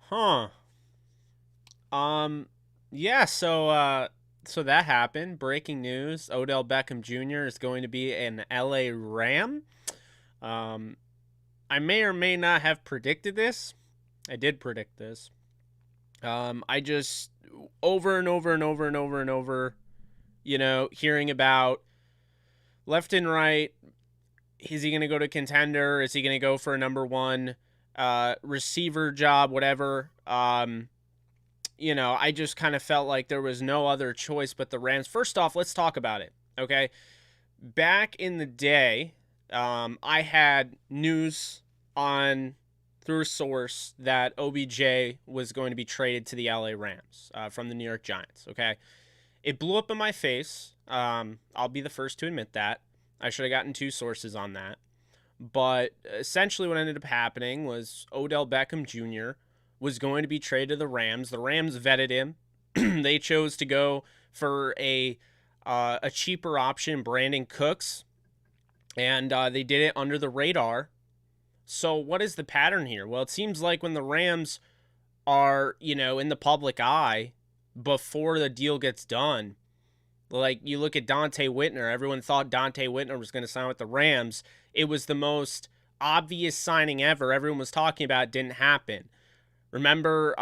Huh. Um yeah, so that happened. Breaking news. Odell Beckham Jr. is going to be an LA Ram. Um I may or may not have predicted this. I did predict this. I just over and over and over and over and over, hearing about left and right. Is he going to go to contender? Is he going to go for a number one receiver job? Whatever. I just kind of felt like there was no other choice but the Rams. First off, let's talk about it. Okay, back in the day, I had news on through a source that OBJ was going to be traded to the LA Rams from the New York Giants. Okay, it blew up in my face. I'll be the first to admit that. I should have gotten two sources on that. But essentially, what ended up happening was Odell Beckham Jr. was going to be traded to the Rams. The Rams vetted him. They chose to go for a cheaper option, Brandon Cooks, and they did it under the radar. So what is the pattern here? Well, it seems like when the Rams are, in the public eye before the deal gets done, like you look at Dante Whitner, everyone thought Dante Whitner was going to sign with the Rams. It was the most obvious signing ever. Everyone was talking about it, didn't happen. Remember,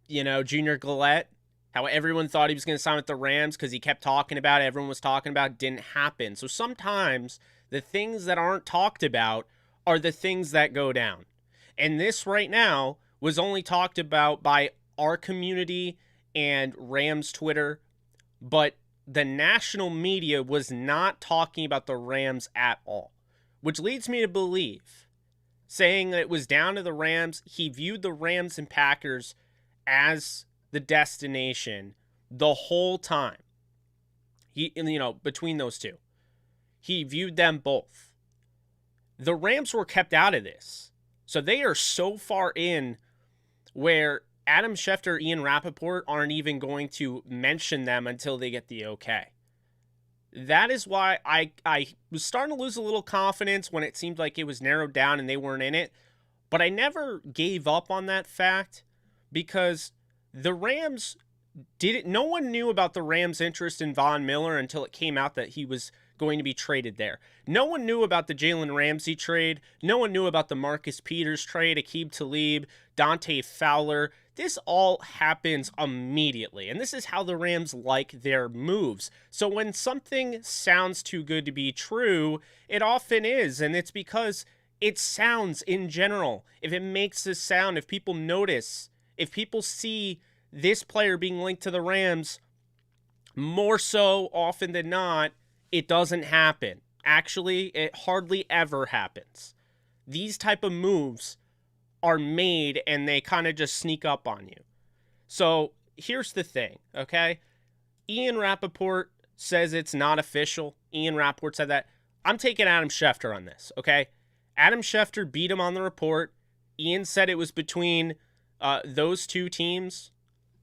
Junior Gillette, how everyone thought he was going to sign with the Rams because he kept talking about it. Everyone was talking about it, didn't happen. So sometimes the things that aren't talked about are the things that go down. And this right now was only talked about by our community and Rams Twitter, but the national media was not talking about the Rams at all, which leads me to believe, saying that it was down to the Rams, he viewed the Rams and Packers as the destination the whole time. Between those two, he viewed them both. The Rams were kept out of this. So they are so far in where Adam Schefter, Ian Rappaport aren't even going to mention them until they get the okay. That is why I was starting to lose a little confidence when it seemed like it was narrowed down and they weren't in it. But I never gave up on that fact because the Rams didn't. No one knew about the Rams' interest in Von Miller until it came out that he was going to be traded there. No one knew about the Jalen Ramsey trade. No one knew about the Marcus Peters trade, Aqib Talib, Dante Fowler. This all happens immediately, and this is how the Rams like their moves. So when something sounds too good to be true, it often is, and it's because it sounds in general. If it makes a sound, if people notice, if people see this player being linked to the Rams, more so often than not, it doesn't happen. Actually, it hardly ever happens. These type of moves are made and they kind of just sneak up on you. So here's the thing, okay? Ian Rappaport says it's not official. Ian Rappaport said that. I'm taking Adam Schefter on this, okay? Adam Schefter beat him on the report. Ian said it was between those two teams,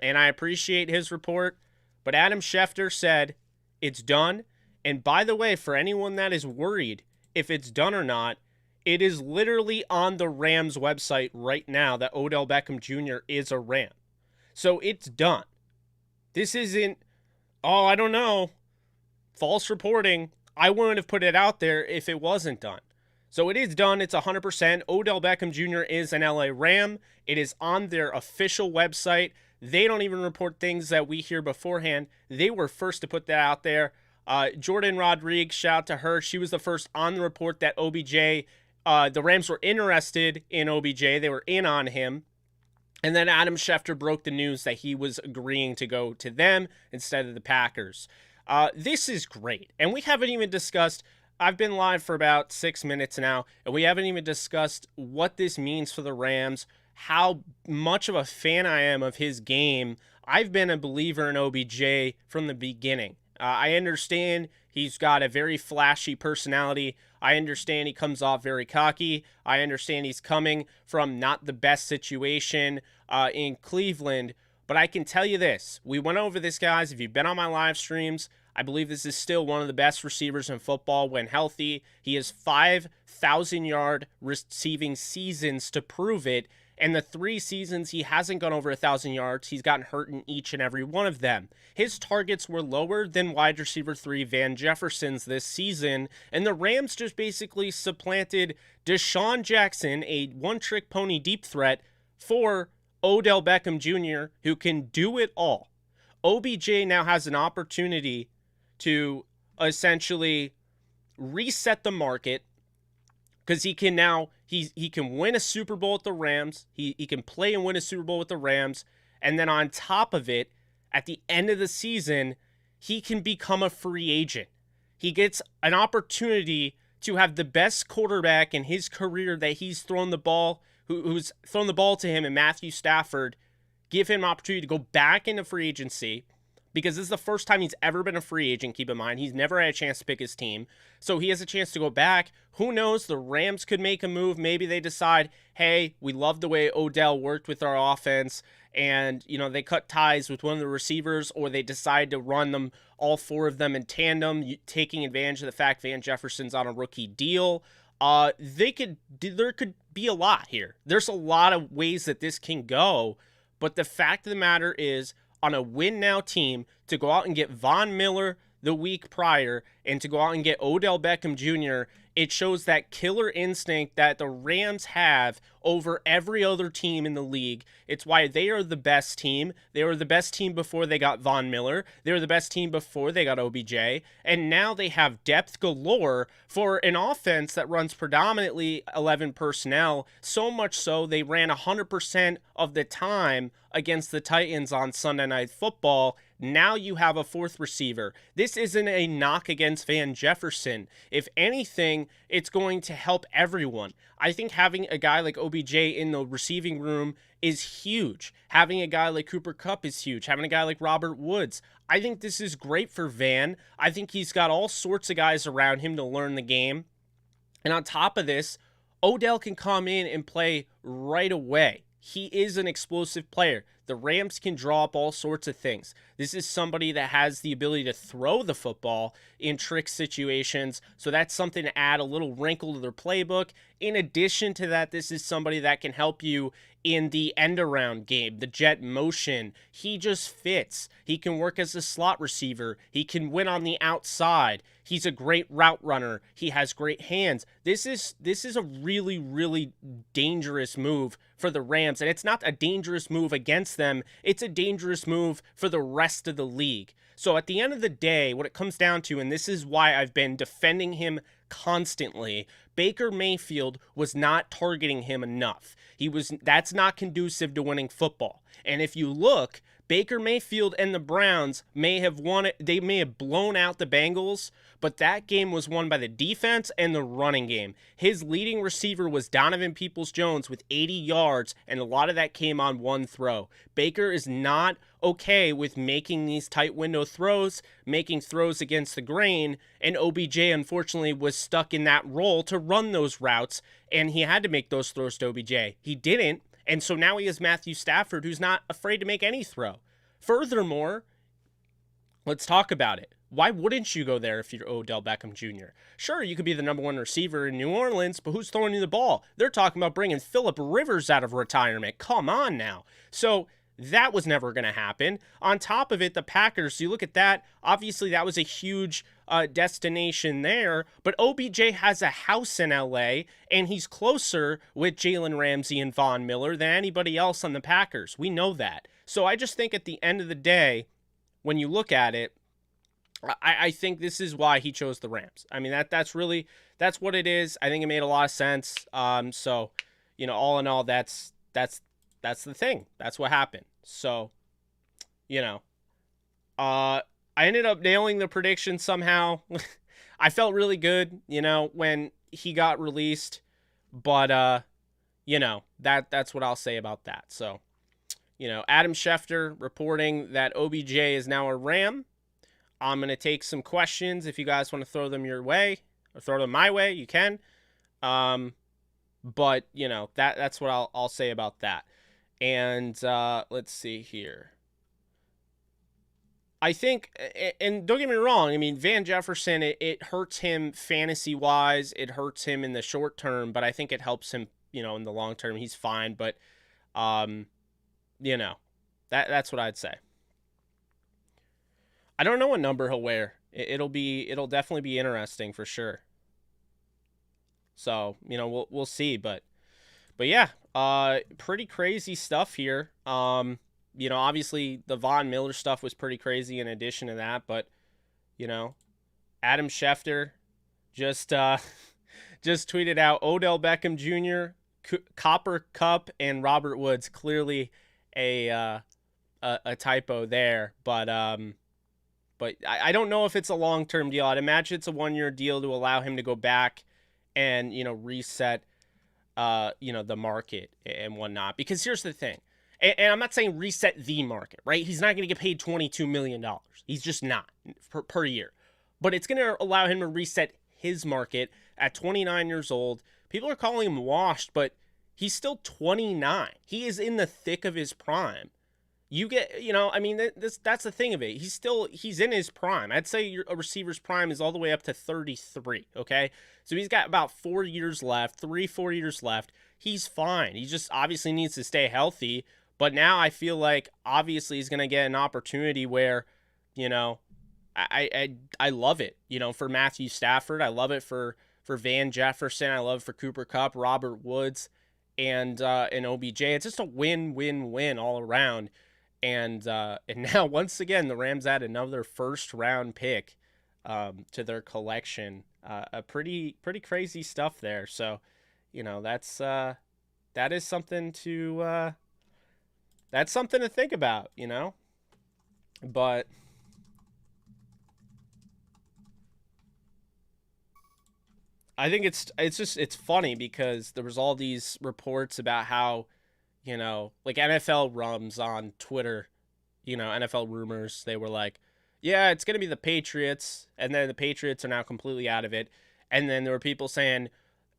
and I appreciate his report. But Adam Schefter said it's done. And by the way, for anyone that is worried if it's done or not, it is literally on the Rams website right now that Odell Beckham Jr. is a Ram. So it's done. This isn't, I don't know, false reporting. I wouldn't have put it out there if it wasn't done. So it is done. It's 100%. Odell Beckham Jr. is an LA Ram. It is on their official website. They don't even report things that we hear beforehand. They were first to put that out there. Jordan Rodriguez, shout out to her. She was the first on the report that OBJ, the Rams were interested in OBJ. They were in on him. And then Adam Schefter broke the news that he was agreeing to go to them instead of the Packers. This is great. And we haven't even discussed, I've been live for about 6 minutes now, and we haven't even discussed what this means for the Rams, how much of a fan I am of his game. I've been a believer in OBJ from the beginning. I understand he's got a very flashy personality. I understand he comes off very cocky. I understand he's coming from not the best situation in Cleveland. But I can tell you this. We went over this, guys. If you've been on my live streams, I believe this is still one of the best receivers in football when healthy. He has 5,000-yard receiving seasons to prove it. And the 3 seasons he hasn't gone over 1,000 yards, he's gotten hurt in each and every one of them. His targets were lower than wide receiver 3 Van Jefferson's this season, and the Rams just basically supplanted Deshaun Jackson, a one-trick pony deep threat, for Odell Beckham Jr., who can do it all. OBJ now has an opportunity to essentially reset the market, because he can now, he can win a Super Bowl with the Rams. He can play and win a Super Bowl with the Rams. And then on top of it, at the end of the season, he can become a free agent. He gets an opportunity to have the best quarterback in his career that he's thrown the ball, who's thrown the ball to him, and Matthew Stafford, give him an opportunity to go back into free agency, because this is the first time he's ever been a free agent, keep in mind. He's never had a chance to pick his team. So he has a chance to go back. Who knows? The Rams could make a move. Maybe they decide, hey, we love the way Odell worked with our offense, and, you know, they cut ties with one of the receivers, or they decide to run them, all 4 of them in tandem, taking advantage of the fact Van Jefferson's on a rookie deal. There could be a lot here. There's a lot of ways that this can go, but the fact of the matter is, on a win-now team, to go out and get Von Miller the week prior and to go out and get Odell Beckham Jr., it shows that killer instinct that the Rams have over every other team in the league. It's why they are the best team. They were the best team before they got Von Miller. They were the best team before they got OBJ. And now they have depth galore for an offense that runs predominantly 11 personnel. So much so, they ran 100% of the time against the Titans on Sunday Night Football. Now you have a 4th receiver. This isn't a knock against Van Jefferson. If anything, it's going to help everyone. I think having a guy like OBJ in the receiving room is huge. Having a guy like Cooper Kupp is huge. Having a guy like Robert Woods. I think this is great for Van. I think he's got all sorts of guys around him to learn the game. And on top of this, Odell can come in and play right away. He is an explosive player. The Rams can draw up all sorts of things. This is somebody that has the ability to throw the football in trick situations, so that's something to add a little wrinkle to their playbook. In addition to that, this is somebody that can help you in the end-around game, the jet motion. He just fits. He can work as a slot receiver. He can win on the outside. He's a great route runner. He has great hands. This is a really, really dangerous move for the Rams, and it's not a dangerous move against them. It's a dangerous move for the rest of the league. So at the end of the day, what it comes down to, and this is why I've been defending him constantly, Baker Mayfield was not targeting him enough. That's not conducive to winning football. And if you look, Baker Mayfield and the Browns may have won it. They may have blown out the Bengals, but that game was won by the defense and the running game. His leading receiver was Donovan Peoples-Jones with 80 yards, and a lot of that came on one throw. Baker is not okay with making these tight window throws, making throws against the grain, and OBJ unfortunately was stuck in that role to run those routes, and he had to make those throws to OBJ. He didn't, and so now he has Matthew Stafford, who's not afraid to make any throw. Furthermore, let's talk about it. Why wouldn't you go there if you're Odell Beckham Jr.? Sure, you could be the number 1 receiver in New Orleans, but who's throwing you the ball? They're talking about bringing Phillip Rivers out of retirement. Come on now. So that was never going to happen. On top of it, the Packers, you look at that, obviously that was a huge destination there, but OBJ has a house in LA, and he's closer with Jalen Ramsey and Von Miller than anybody else on the Packers. We know that. So I just think at the end of the day, when you look at it, I think this is why he chose the Rams. I mean, that's what it is. I think it made a lot of sense. So, you know, all in all, that's the thing. That's what happened. So, you know, I ended up nailing the prediction somehow. I felt really good, you know, when he got released, but you know, that's what I'll say about that. So, you know, Adam Schefter reporting that OBJ is now a Ram. I'm going to take some questions. If you guys want to throw them your way or throw them my way, you can. But, you know, that's what I'll say about that. And let's see here. I think, and don't get me wrong, I mean, Van Jefferson, it hurts him fantasy-wise. It hurts him in the short term, but I think it helps him, you know, in the long term. He's fine. But You know, that's what I'd say. I don't know what number he'll wear. It'll definitely be interesting for sure. So, you know, we'll see, but yeah, pretty crazy stuff here. You know, obviously the Von Miller stuff was pretty crazy in addition to that, but you know, Adam Schefter just just tweeted out Odell Beckham Jr., Copper Cup, and Robert Woods. Clearly a typo there, but I don't know if it's a long-term deal. I'd imagine it's a 1-year deal to allow him to go back and, you know, reset, you know, the market and whatnot. Because here's the thing, and I'm not saying reset the market, right? He's not going to get paid $22 million. He's just not per year. But it's going to allow him to reset his market at 29 years old. People are calling him washed, but he's still 29. He is in the thick of his prime. You get, you know, I mean, that's the thing of it. He's in his prime. I'd say a receiver's prime is all the way up to 33, okay? So he's got about 4 years left, 4 years left. He's fine. He just obviously needs to stay healthy. But now I feel like obviously he's going to get an opportunity where, you know, I love it, you know, for Matthew Stafford. I love it for Van Jefferson. I love it for Cooper Kupp, Robert Woods, and OBJ. It's just a win-win-win all around. And now once again, the Rams add another first-round pick to their collection. A pretty crazy stuff there. So, you know, that is something to think about, you know. But I think it's funny because there was all these reports about how, you know, like NFL rums on Twitter, you know, NFL rumors, they were like, yeah, it's going to be the Patriots, and then the Patriots are now completely out of it. And then there were people saying,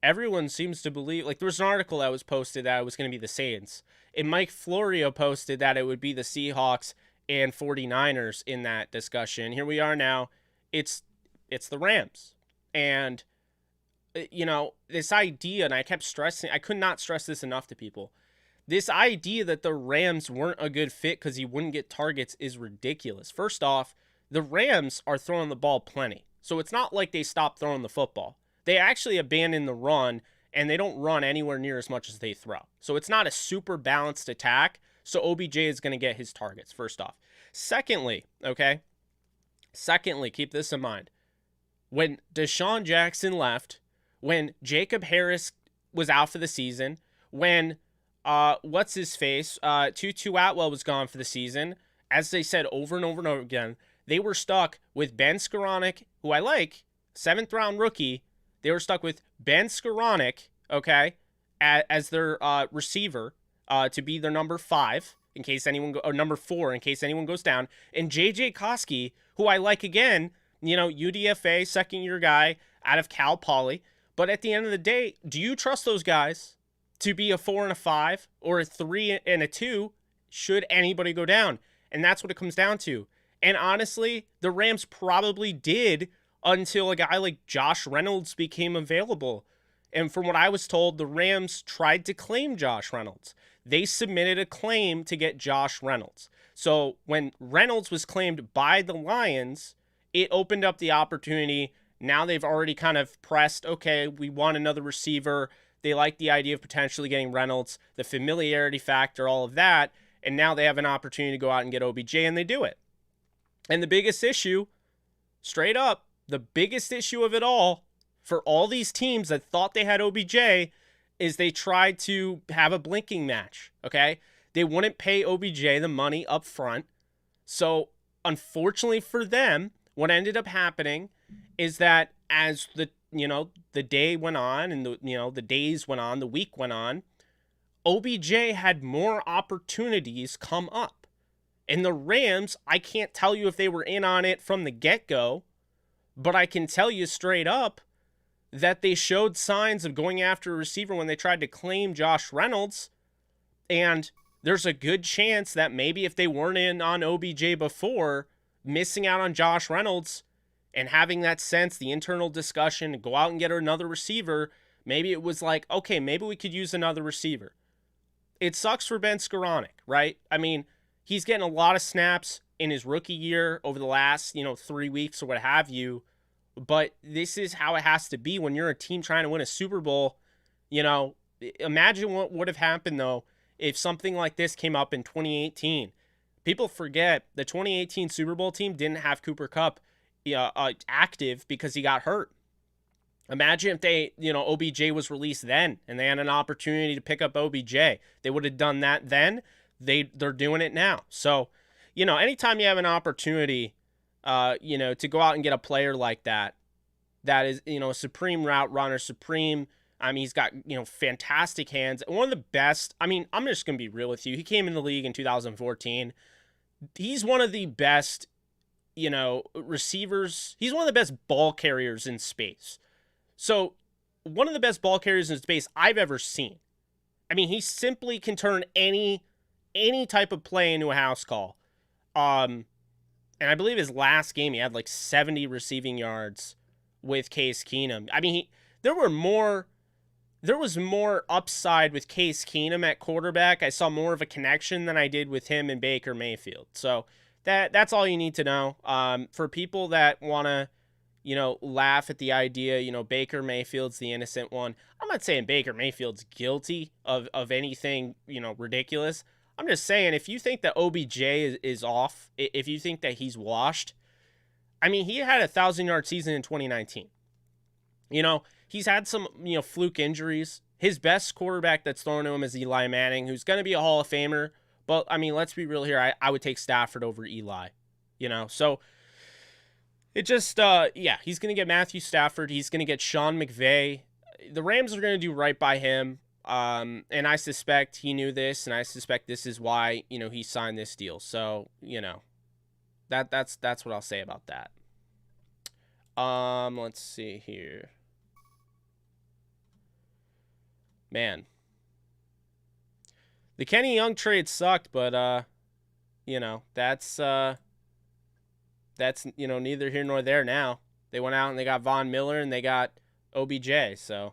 everyone seems to believe, like there was an article that was posted that it was going to be the Saints. And Mike Florio posted that it would be the Seahawks and 49ers in that discussion. Here we are now. It's the Rams. And, you know, this idea, and I could not stress this enough to people. This idea that the Rams weren't a good fit because he wouldn't get targets is ridiculous. First off, the Rams are throwing the ball plenty. So it's not like they stopped throwing the football. They actually abandon the run, and they don't run anywhere near as much as they throw. So it's not a super balanced attack. So OBJ is going to get his targets, first off. Secondly, keep this in mind. When Deshaun Jackson left, when Jacob Harris was out for the season, when Tutu Atwell was gone for the season, as they said over and over and over again, they were stuck with Ben Skoranek, who I like, 7th round rookie. They were stuck with Ben Skoranek, okay, as their receiver, to be their number 5 in case anyone or number 4 in case anyone goes down, and JJ Koski, who I like again, you know, UDFA, 2nd-year guy out of Cal Poly. But at the end of the day, do you trust those guys to be a 4 and a 5 or a 3 and a 2 should anybody go down? And that's what it comes down to. And honestly, the Rams probably did until a guy like Josh Reynolds became available. And from what I was told, the Rams tried to claim Josh Reynolds. They submitted a claim to get Josh Reynolds. So when Reynolds was claimed by the Lions, it opened up the opportunity. Now they've already kind of pressed, okay, we want another receiver. They like the idea of potentially getting Reynolds, the familiarity factor, all of that. And now they have an opportunity to go out and get OBJ, and they do it. And the biggest issue, straight up, the biggest issue of it all for all these teams that thought they had OBJ is they tried to have a blinking match, okay? They wouldn't pay OBJ the money up front. So unfortunately for them, what ended up happening is that as the day went on and the days went on, the week went on, OBJ had more opportunities come up. And the Rams, I can't tell you if they were in on it from the get-go, but I can tell you straight up that they showed signs of going after a receiver when they tried to claim Josh Reynolds. And there's a good chance that maybe if they weren't in on OBJ before, missing out on Josh Reynolds and having that sense, the internal discussion, to go out and get another receiver, maybe it was like, okay, maybe we could use another receiver. it sucks for Ben Skoranek, right? I mean, he's getting a lot of snaps in his rookie year over the last, 3 weeks or what have you. But this is how it has to be when you're a team trying to win a Super Bowl. Imagine what would have happened, though, if something like this came up in 2018. People forget the 2018 Super Bowl team didn't have Cooper Kupp active because he got hurt. Imagine if OBJ was released then and they had an opportunity to pick up OBJ. They would have done that then. They're doing it now. So, anytime you have an opportunity, to go out and get a player like that is, a supreme route runner, supreme. I mean, he's got, fantastic hands. One of the best. I mean, I'm just going to be real with you. He came in the league in 2014. He's one of the best, receivers. He's one of the best ball carriers in space. So, one of the best ball carriers in space I've ever seen. I mean, he simply can turn any type of play into a house call. And I believe his last game, he had like 70 receiving yards with Case Keenum. I mean, there was more upside with Case Keenum at quarterback. I saw more of a connection than I did with him and Baker Mayfield. So that's all you need to know. For people that want to, laugh at the idea, Baker Mayfield's the innocent one. I'm not saying Baker Mayfield's guilty of anything, ridiculous. I'm just saying, if you think that OBJ is off, if you think that he's washed, I mean, he had a 1,000-yard season in 2019. He's had some, fluke injuries. His best quarterback that's thrown to him is Eli Manning, who's going to be a Hall of Famer. But, I mean, let's be real here. I would take Stafford over Eli, So, it just, he's going to get Matthew Stafford. He's going to get Sean McVay. The Rams are going to do right by him. And I suspect he knew this, and I suspect this is why, he signed this deal. So, that's what I'll say about that. Let's see here. Man. The Kenny Young trade sucked, but, that's neither here nor there now. They went out and they got Von Miller and they got OBJ, so.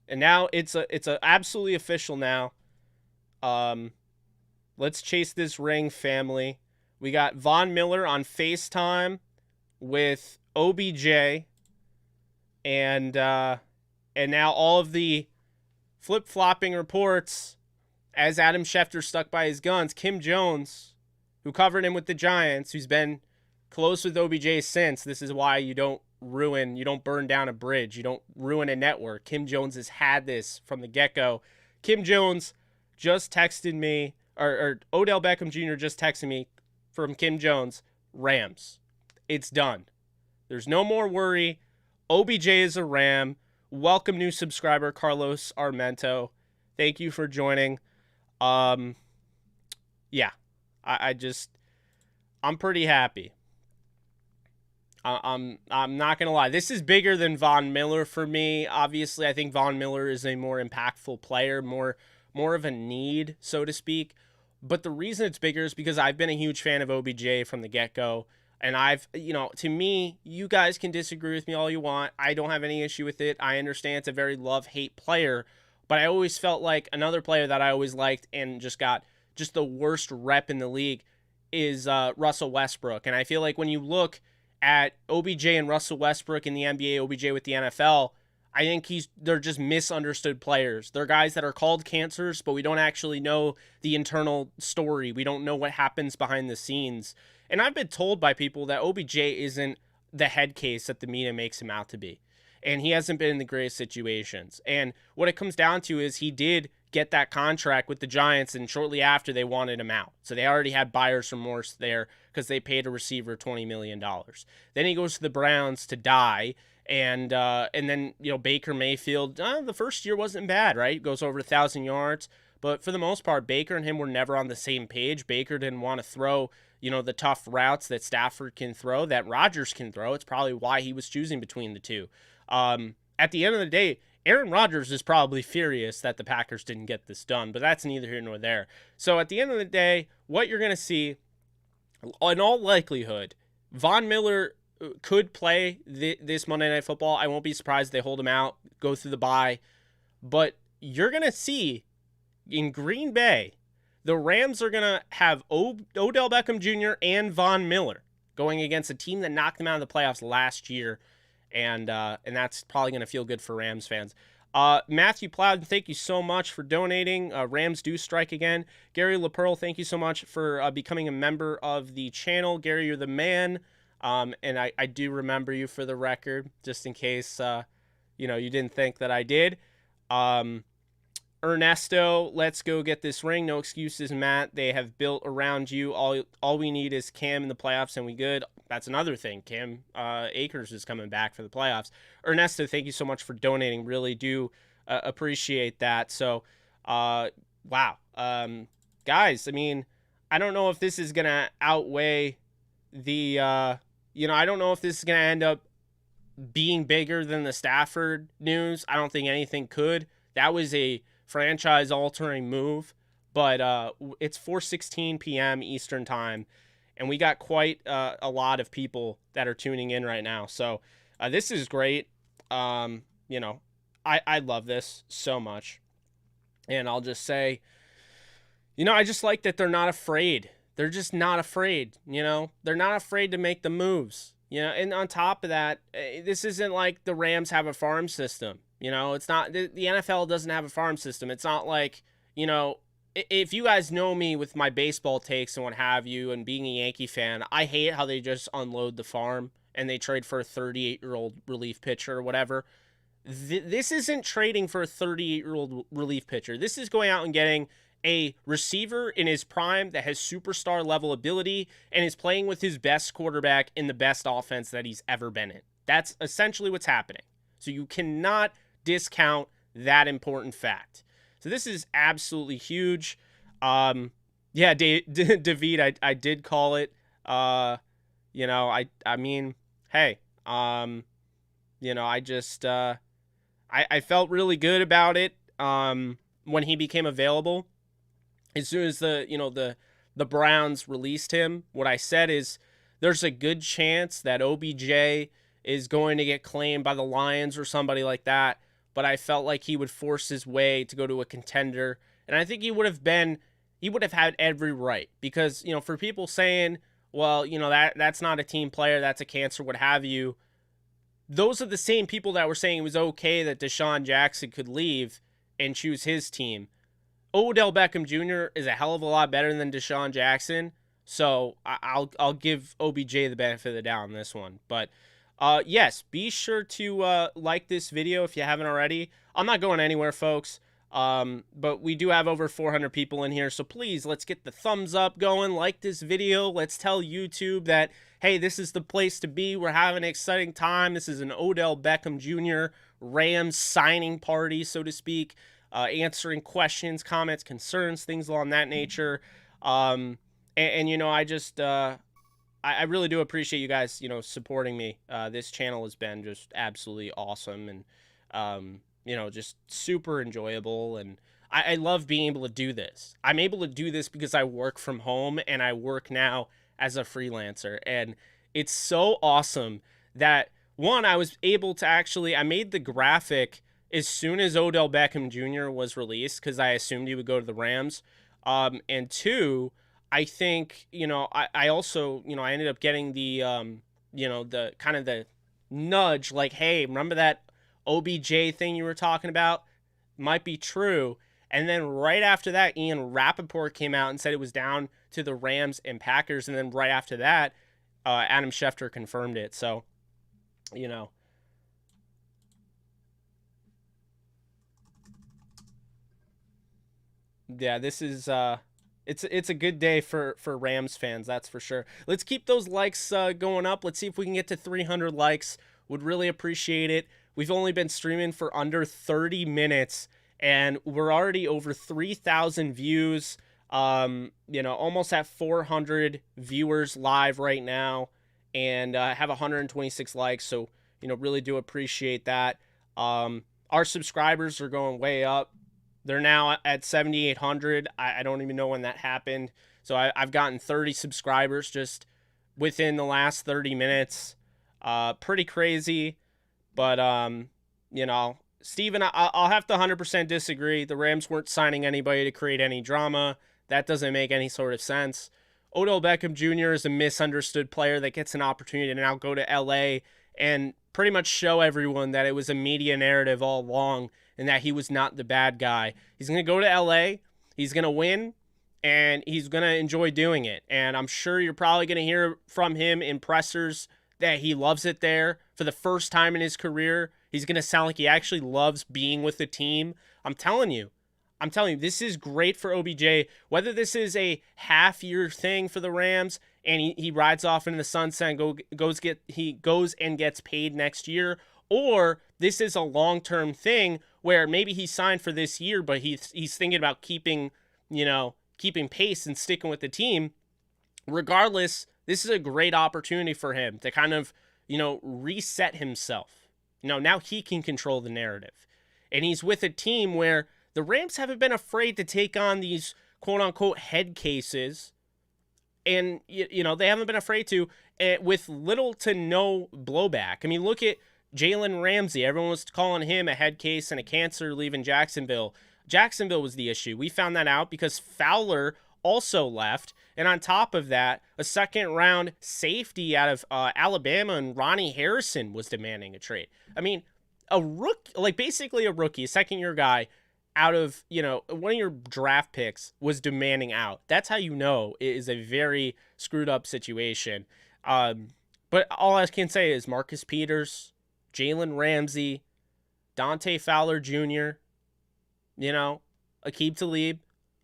And now it's a absolutely official now. Let's chase this ring, family. We got Von Miller on FaceTime with OBJ, and now all of the flip-flopping reports, as Adam Schefter stuck by his guns, Kim Jones, who covered him with the Giants, who's been close with OBJ since. This is why you don't burn down a bridge. You don't ruin a network. Kim Jones has had this from the get-go. Kim Jones just texted me, or Odell Beckham Jr. just texted me from Kim Jones, Rams. It's done. There's no more worry. OBJ is a Ram. Welcome new subscriber, Carlos Armento. Thank you for joining. I'm pretty happy. I'm not going to lie. This is bigger than Von Miller for me. Obviously, I think Von Miller is a more impactful player, more of a need, so to speak. But the reason it's bigger is because I've been a huge fan of OBJ from the get-go. And to me, you guys can disagree with me all you want. I don't have any issue with it. I understand it's a very love-hate player. But I always felt like another player that I always liked and just got just the worst rep in the league is Russell Westbrook. And I feel like when you look at OBJ and Russell Westbrook in the NBA, OBJ with the NFL, I think they're just misunderstood players. They're guys that are called cancers, but we don't actually know the internal story. We don't know what happens behind the scenes. And I've been told by people that OBJ isn't the head case that the media makes him out to be. And he hasn't been in the greatest situations. And what it comes down to is he did get that contract with the Giants, and shortly after they wanted him out. So they already had buyer's remorse there because they paid a receiver $20 million. Then he goes to the Browns to die. And then, Baker Mayfield, the first year wasn't bad, right? Goes over 1,000 yards. But for the most part, Baker and him were never on the same page. Baker didn't want to throw, the tough routes that Stafford can throw, that Rodgers can throw. It's probably why he was choosing between the two. At the end of the day, Aaron Rodgers is probably furious that the Packers didn't get this done, but that's neither here nor there. So at the end of the day, what you're going to see, in all likelihood, Von Miller could play this Monday Night Football. I won't be surprised if they hold him out, go through the bye. But you're going to see in Green Bay, the Rams are going to have Odell Beckham Jr. and Von Miller going against a team that knocked them out of the playoffs last year. And that's probably going to feel good for Rams fans. Matthew Plowden, thank you so much for donating. Rams do strike again. Gary LaPearl, thank you so much for becoming a member of the channel. Gary, you're the man. And I do remember you for the record, just in case, you didn't think that I did. Ernesto, let's go get this ring. No excuses, Matt. They have built around you. All we need is Cam in the playoffs, and we good. That's another thing. Cam Akers is coming back for the playoffs. Ernesto, thank you so much for donating. Really do appreciate that. So, wow. Guys, I mean, I don't know if this is going to outweigh the, I don't know if this is going to end up being bigger than the Stafford news. I don't think anything could. That was a franchise-altering move, but it's 4:16 p.m. Eastern time, and we got quite a lot of people that are tuning in right now. So this is great. I love this so much, and I'll just say, I just like that they're not afraid. They're just not afraid. They're not afraid to make the moves. And on top of that, this isn't like the Rams have a farm system. It's not, the NFL doesn't have a farm system. It's not like, if you guys know me with my baseball takes and what have you, and being a Yankee fan, I hate how they just unload the farm and they trade for a 38-year-old relief pitcher or whatever. This isn't trading for a 38-year-old relief pitcher. This is going out and getting a receiver in his prime that has superstar level ability and is playing with his best quarterback in the best offense that he's ever been in. That's essentially what's happening. So you cannot discount that important fact. So this is absolutely huge. David, I did call it. I mean, hey, I just I felt really good about it when he became available. As soon as the Browns released him, what I said is there's a good chance that OBJ is going to get claimed by the Lions or somebody like that, but I felt like he would force his way to go to a contender, and I think he would have had every right, because, for people saying, well, that's not a team player, that's a cancer, what have you, those are the same people that were saying it was okay that Deshaun Jackson could leave and choose his team. Odell Beckham Jr. is a hell of a lot better than Deshaun Jackson, so I'll give OBJ the benefit of the doubt on this one. But yes, be sure to like this video if you haven't already. I'm not going anywhere, folks, but we do have over 400 people in here, so please, let's get the thumbs up going. Like this video. Let's tell YouTube that, hey, this is the place to be. We're having an exciting time. This is an Odell Beckham Jr. Rams signing party, so to speak. Answering questions, comments, concerns, things along that nature. I really do appreciate you guys, supporting me. This channel has been just absolutely awesome and, just super enjoyable. And I love being able to do this. I'm able to do this because I work from home and I work now as a freelancer. And it's so awesome that, one, I was able to I made the graphic as soon as Odell Beckham Jr. was released, because I assumed he would go to the Rams. And two, I think, I also, I ended up getting the, the kind of the nudge, like, hey, remember that OBJ thing you were talking about? Might be true. And then right after that, Ian Rappaport came out and said it was down to the Rams and Packers. And then right after that, Adam Schefter confirmed it. So, yeah, this is it's a good day for Rams fans, that's for sure. Let's keep those likes going up. Let's see if we can get to 300 likes. Would really appreciate it. We've only been streaming for under 30 minutes, and we're already over 3,000 views. Almost at 400 viewers live right now, and have 126 likes. So, really do appreciate that. Our subscribers are going way up. They're now at 7,800. I don't even know when that happened. So I've gotten 30 subscribers just within the last 30 minutes. Pretty crazy. But, Steven, I'll have to 100% disagree. The Rams weren't signing anybody to create any drama. That doesn't make any sort of sense. Odell Beckham Jr. is a misunderstood player that gets an opportunity to now go to LA and pretty much show everyone that it was a media narrative all along and that he was not the bad guy. He's going to go to LA, he's going to win, and he's going to enjoy doing it. And I'm sure you're probably going to hear from him in pressers that he loves it there. For the first time in his career, he's going to sound like he actually loves being with the team. I'm telling you, this is great for OBJ. Whether this is a half-year thing for the Rams and he rides off into the sunset and he goes and gets paid next year, or this is a long-term thing where maybe he signed for this year, but he's thinking about keeping pace and sticking with the team. Regardless, this is a great opportunity for him to kind of, reset himself. Now he can control the narrative. And he's with a team where the Rams haven't been afraid to take on these quote-unquote head cases. And, they haven't been afraid to with little to no blowback. I mean, look at Jalen Ramsey. Everyone was calling him a head case and a cancer leaving Jacksonville. Jacksonville was the issue. We found that out because Fowler also left. And on top of that, a second-round safety out of Alabama and Ronnie Harrison was demanding a trade. I mean, basically a rookie, a second-year guy, out of, one of your draft picks was demanding out. That's how you know it is a very screwed up situation. But all I can say is Marcus Peters, Jalen Ramsey, Dante Fowler Jr., Aqib Talib,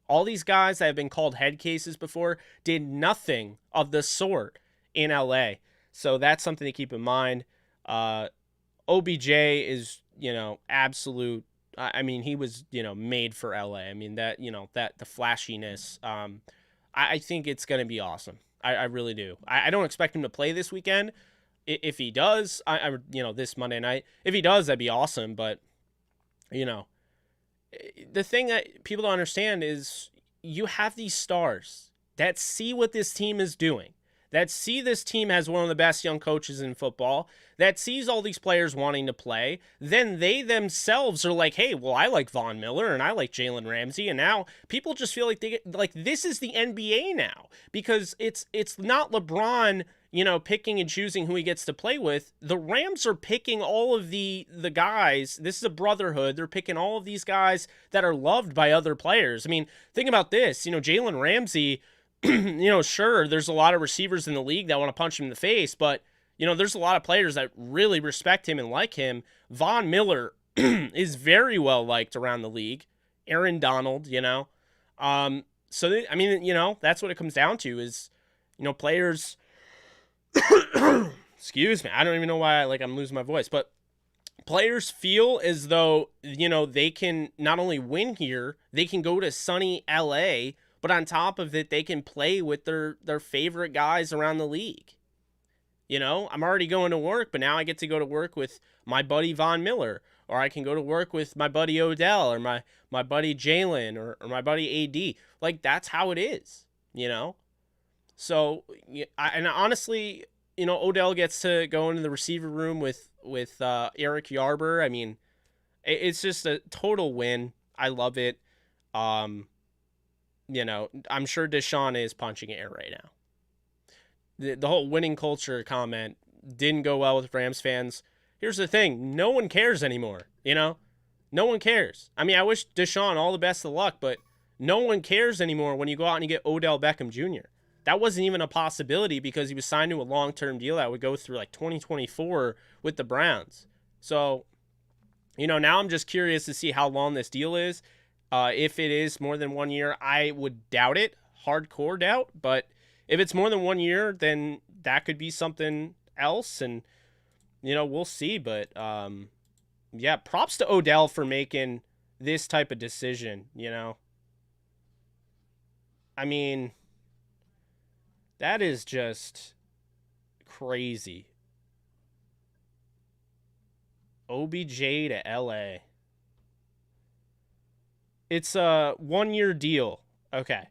all these guys that have been called head cases before did nothing of the sort in LA. So that's something to keep in mind. OBJ is, absolute. I mean, he was, made for LA. I mean, that the flashiness. I think it's going to be awesome. I really do. I don't expect him to play this weekend. If he does, this Monday night, if he does, that'd be awesome. But, the thing that people don't understand is you have these stars that see what this team is doing, that see this team has one of the best young coaches in football, that sees all these players wanting to play. Then they themselves are like, hey, well, I like Von Miller and I like Jalen Ramsey. And now people just feel like this is the NBA now, because it's not LeBron, picking and choosing who he gets to play with. The Rams are picking all of the guys. This is a brotherhood. They're picking all of these guys that are loved by other players. I mean, think about this. Jalen Ramsey, sure, there's a lot of receivers in the league that want to punch him in the face, but, there's a lot of players that really respect him and like him. Von Miller is very well liked around the league. Aaron Donald, So, that's what it comes down to is, players... Excuse me. I don't even know why I'm losing my voice, but players feel as though, they can not only win here, they can go to sunny LA, but on top of it, they can play with their favorite guys around the league. I'm already going to work, but now I get to go to work with my buddy Von Miller, or I can go to work with my buddy Odell, or my buddy Jalen, or my buddy AD. That's how it is, So, and honestly, Odell gets to go into the receiver room with Eric Yarber. I mean, it's just a total win. I love it. I'm sure Deshaun is punching air right now. The whole winning culture comment didn't go well with Rams fans. Here's the thing. No one cares anymore, No one cares. I mean, I wish Deshaun all the best of luck, but no one cares anymore when you go out and you get Odell Beckham Jr. That wasn't even a possibility because he was signed to a long-term deal that would go through 2024 with the Browns. So, now I'm just curious to see how long this deal is. If it is more than 1 year, I would doubt it. Hardcore doubt. But if it's more than 1 year, then that could be something else. And, we'll see. But, yeah, props to Odell for making this type of decision, I mean... That is just crazy. OBJ to LA. It's a 1 year deal. Okay.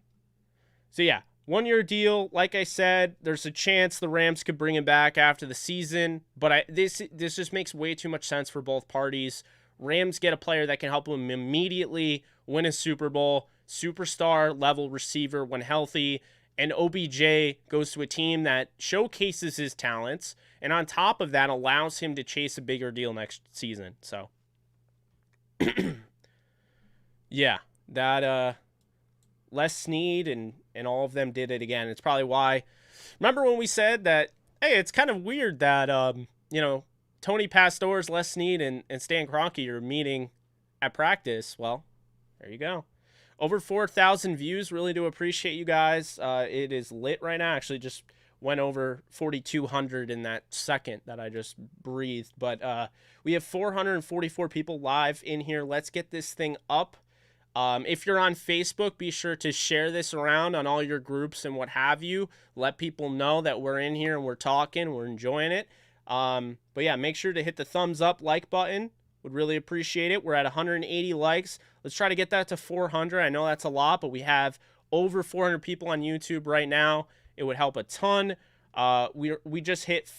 So yeah, 1 year deal. Like I said, there's a chance the Rams could bring him back after the season, but this just makes way too much sense for both parties. Rams get a player that can help them immediately win a Super Bowl, superstar level receiver when healthy, and OBJ goes to a team that showcases his talents, and on top of that allows him to chase a bigger deal next season. So yeah, that Les Snead and all of them did it again. It's probably why. Remember when we said that, hey, it's kind of weird that you know, Tony Pastors, Les Snead, and Stan Kroenke are meeting at practice. Well, there you go. Over 4,000 views. Really do appreciate you guys. It is lit right now. Actually, just went over 4,200 in that second that I just breathed. But we have 444 people live in here. Let's get this thing up. If you're on Facebook, be sure to share this around on all your groups and what have you. Let people know that we're in here and we're talking, we're enjoying it. But yeah, make sure to hit the thumbs up, like button. Would really appreciate it. We're at 180 likes. Let's try to get that to 400. I know that's a lot, but we have over 400 people on YouTube right now. It would help a ton. We just hit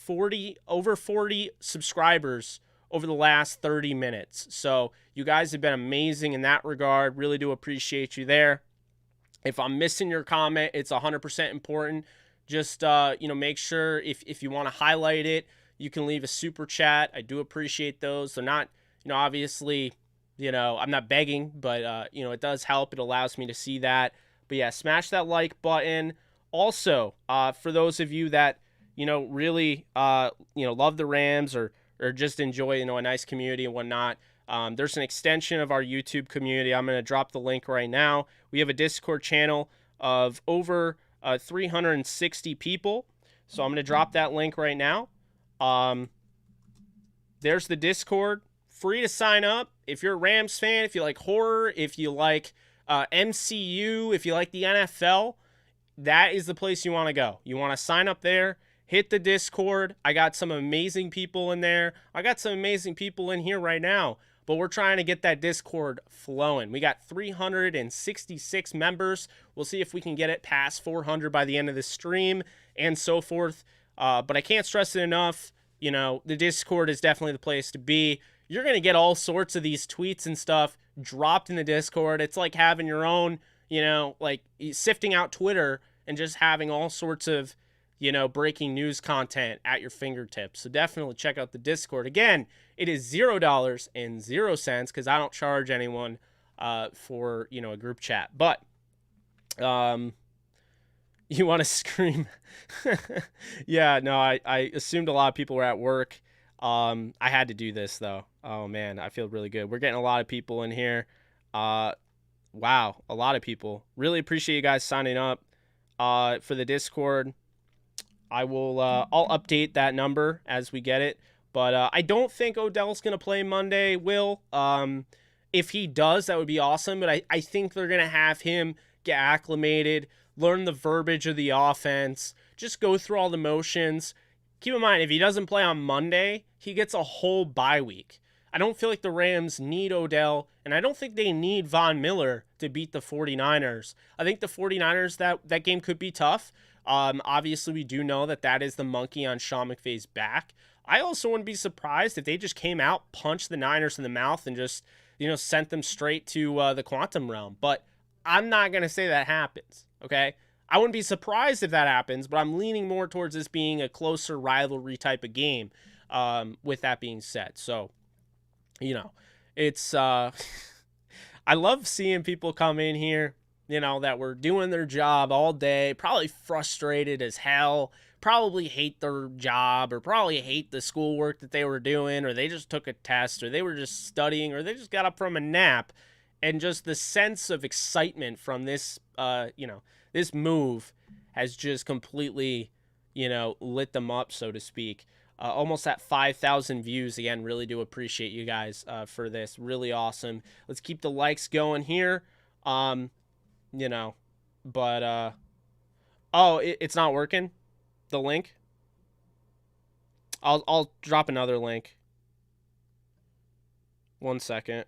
over 40 subscribers over the last 30 minutes. So you guys have been amazing in that regard. Really do appreciate you there. If I'm missing your comment, it's 100% important. Just, you know, make sure if you want to highlight it, you can leave a super chat. I do appreciate those. They're not, you know, obviously, you know, I'm not begging, but, you know, it does help. It allows me to see that. But yeah, smash that like button. Also, for those of you that, you know, really, you know, love the Rams or just enjoy, you know, a nice community and whatnot, there's an extension of our YouTube community. I'm going to drop the link right now. We have a Discord channel of over 360 people. So I'm going to drop that link right now. There's the Discord. Free to sign up. If you're a Rams fan, if you like horror, if you like MCU, if you like the NFL, that is the place you want to go. You want to sign up there. Hit the Discord. I got some amazing people in there. I got some amazing people in here right now. But we're trying to get that Discord flowing. We got 366 members. We'll see if we can get it past 400 by the end of the stream and so forth. But I can't stress it enough. You know, the Discord is definitely the place to be. You're going to get all sorts of these tweets and stuff dropped in the Discord. It's like having your own, you know, like sifting out Twitter and just having all sorts of, you know, breaking news content at your fingertips. So definitely check out the Discord. Again, it is $0.00 because I don't charge anyone for, you know, a group chat. But you want to scream? Yeah, no, I assumed a lot of people were at work. I had to do this though. Oh man, I feel really good. We're getting a lot of people in here. Wow, a lot of people. Really appreciate you guys signing up for the Discord. I will I'll update that number as we get it. But I don't think Odell's going to play Monday, Will. If he does, that would be awesome. But I think they're going to have him get acclimated, learn the verbiage of the offense, just go through all the motions. Keep in mind, if he doesn't play on Monday, he gets a whole bye week. I don't feel like the Rams need Odell, and I don't think they need Von Miller to beat the 49ers. I think the 49ers, that game could be tough. Obviously, we do know that is the monkey on Sean McVay's back. I also wouldn't be surprised if they just came out, punched the Niners in the mouth, and just, you know, sent them straight to the quantum realm. But I'm not going to say that happens, okay? I wouldn't be surprised if that happens, but I'm leaning more towards this being a closer rivalry type of game, with that being said. So, you know, it's I love seeing people come in here, you know, that were doing their job all day, probably frustrated as hell, probably hate their job, or probably hate the schoolwork that they were doing, or they just took a test, or they were just studying, or they just got up from a nap, and just the sense of excitement from this, you know, this move has just completely, you know, lit them up, so to speak. Almost at 5,000 views. Again, really do appreciate you guys for this. Really awesome. Let's keep the likes going here. You know, but, oh, it's not working? The link? I'll drop another link. 1 second.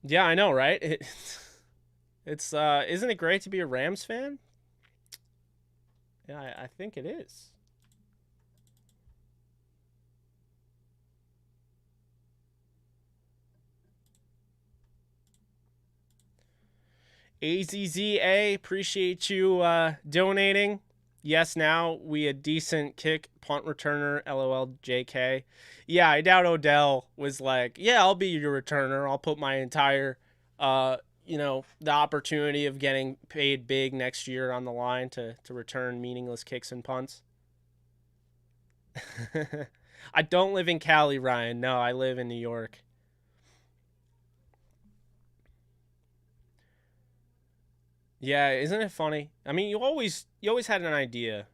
Yeah, I know, right? It's isn't it great to be a Rams fan? Yeah, I think it is. AZZA, appreciate you donating. Yes, now we a decent kick punt returner. LOL JK. Yeah, I doubt Odell was like, yeah, I'll be your returner. I'll put my entire, the opportunity of getting paid big next year on the line to return meaningless kicks and punts. I don't live in Cali, Ryan. No, I live in New York. Yeah, isn't it funny? I mean, you always had an idea.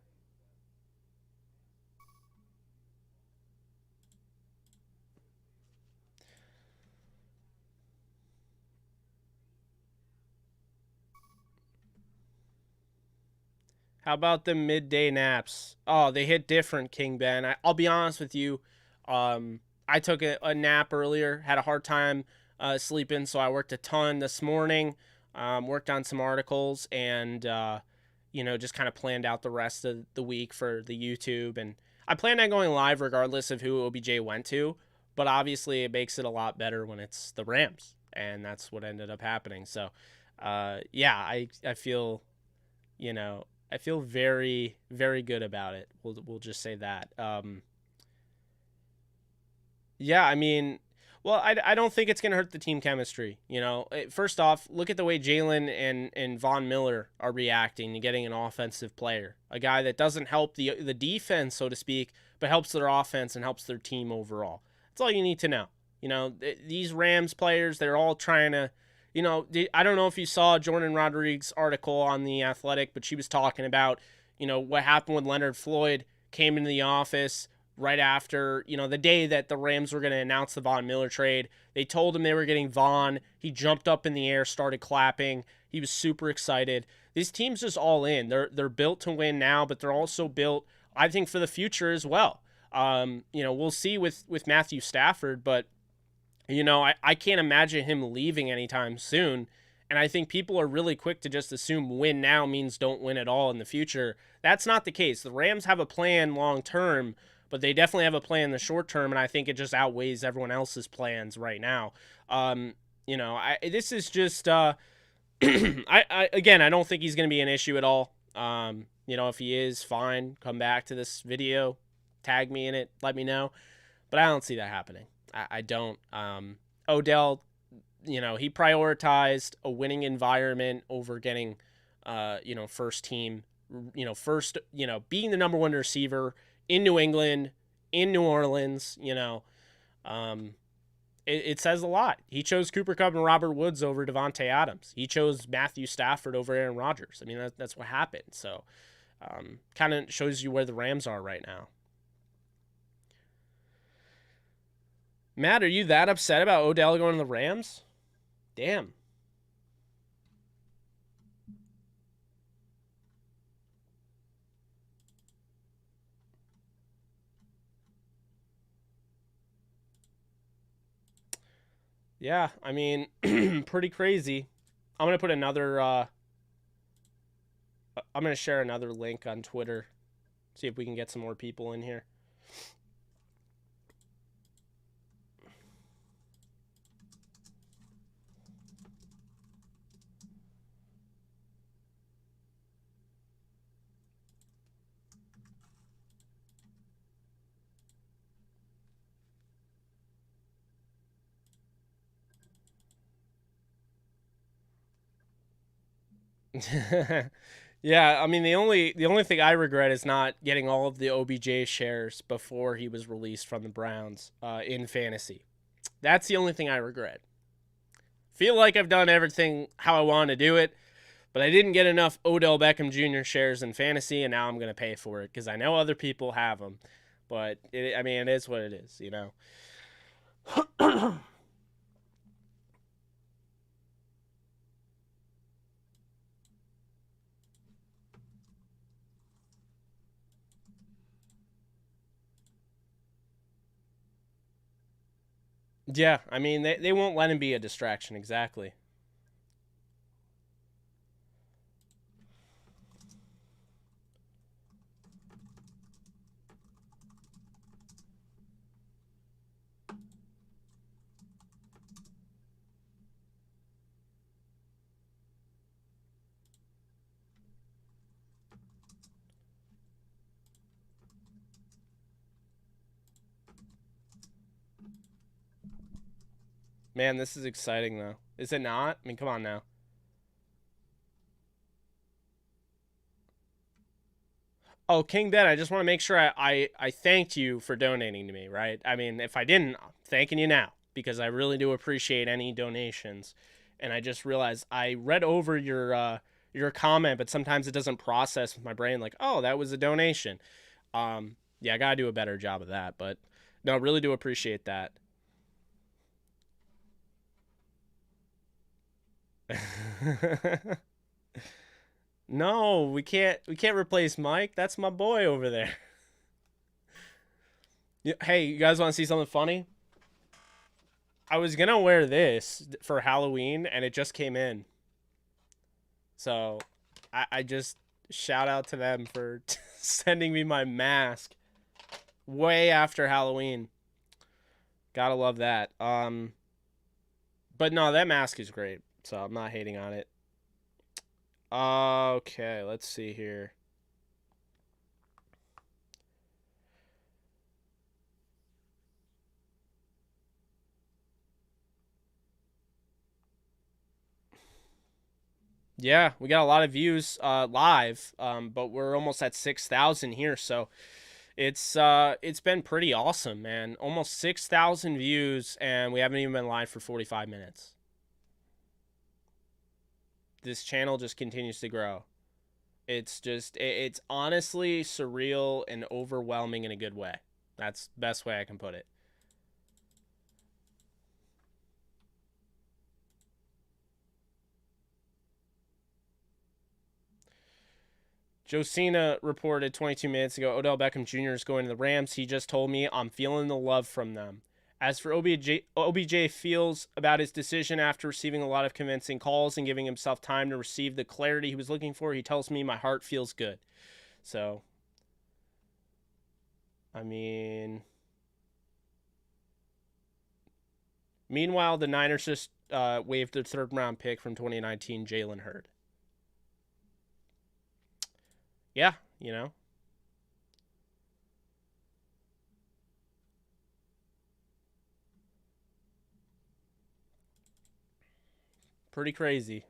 How about the midday naps? Oh, they hit different, King Ben. I'll be honest with you. I took a nap earlier, had a hard time sleeping, so I worked a ton this morning, worked on some articles, and, just kind of planned out the rest of the week for the YouTube. And I planned on going live regardless of who OBJ went to, but obviously it makes it a lot better when it's the Rams, and that's what ended up happening. So, yeah, I feel, you know, I feel very, very good about it. We'll just say that. Yeah, I mean, well, I don't think it's going to hurt the team chemistry. First off, look at the way Jalen and Von Miller are reacting to getting an offensive player, a guy that doesn't help the defense, so to speak, but helps their offense and helps their team overall. That's all you need to know. These Rams players, they're all trying to. I don't know if you saw Jordan Rodriguez's article on The Athletic, but she was talking about, what happened when Leonard Floyd came into the office right after, the day that the Rams were going to announce the Von Miller trade. They told him they were getting Von. He jumped up in the air, started clapping. He was super excited. This team's just all in. They're built to win now, but they're also built, I think, for the future as well. We'll see with Matthew Stafford, but I can't imagine him leaving anytime soon. And I think people are really quick to just assume win now means don't win at all in the future. That's not the case. The Rams have a plan long term, but they definitely have a plan in the short term, and I think it just outweighs everyone else's plans right now. This is just again, I don't think he's going to be an issue at all. If he is, fine. Come back to this video, tag me in it, let me know. But I don't see that happening. I don't. Odell, he prioritized a winning environment over getting, first team, being the number one receiver in New England, in New Orleans. It says a lot. He chose Cooper Kupp and Robert Woods over Devontae Adams. He chose Matthew Stafford over Aaron Rodgers. I mean, that's what happened. So, kind of shows you where the Rams are right now. Matt, are you that upset about Odell going to the Rams? Damn. Yeah, I mean, pretty crazy. I'm going to put another, I'm going to share another link on Twitter. See if we can get some more people in here. Yeah, I mean the only thing I regret is not getting all of the OBJ shares before he was released from the Browns in fantasy. That's the only thing I regret. Feel like I've done everything how I want to do it, but I didn't get enough Odell Beckham Jr. shares in fantasy, and now I'm gonna pay for it because I know other people have them. But it is what it is, Yeah, I mean they won't let him be a distraction exactly. Man, this is exciting, though. Is it not? I mean, come on now. Oh, King Dead, I just want to make sure I thanked you for donating to me, right? I mean, if I didn't, I'm thanking you now because I really do appreciate any donations. And I just realized I read over your comment, but sometimes it doesn't process with my brain like, oh, that was a donation. Yeah, I gotta do a better job of that, but no, I really do appreciate that. No, we can't replace Mike. That's my boy over there. Hey, you guys want to see something funny? I was gonna wear this for Halloween, and it just came in. So, I just shout out to them for sending me my mask way after Halloween. Gotta love that. But no, that mask is great, so I'm not hating on it. Okay, let's see here. Yeah, we got a lot of views live, but we're almost at 6,000 here, so it's been pretty awesome, man. Almost 6,000 views, and we haven't even been live for 45 minutes. This channel just continues to grow. It's honestly surreal and overwhelming in a good way. That's the best way I can put it. Josina reported 22 minutes ago, Odell Beckham Jr. is going to the Rams. He just told me I'm feeling the love from them. As for OBJ feels about his decision after receiving a lot of convincing calls and giving himself time to receive the clarity he was looking for, he tells me my heart feels good. So, I mean, meanwhile, the Niners just waived their third round pick from 2019, Jalen Hurd. Yeah, you know, pretty crazy.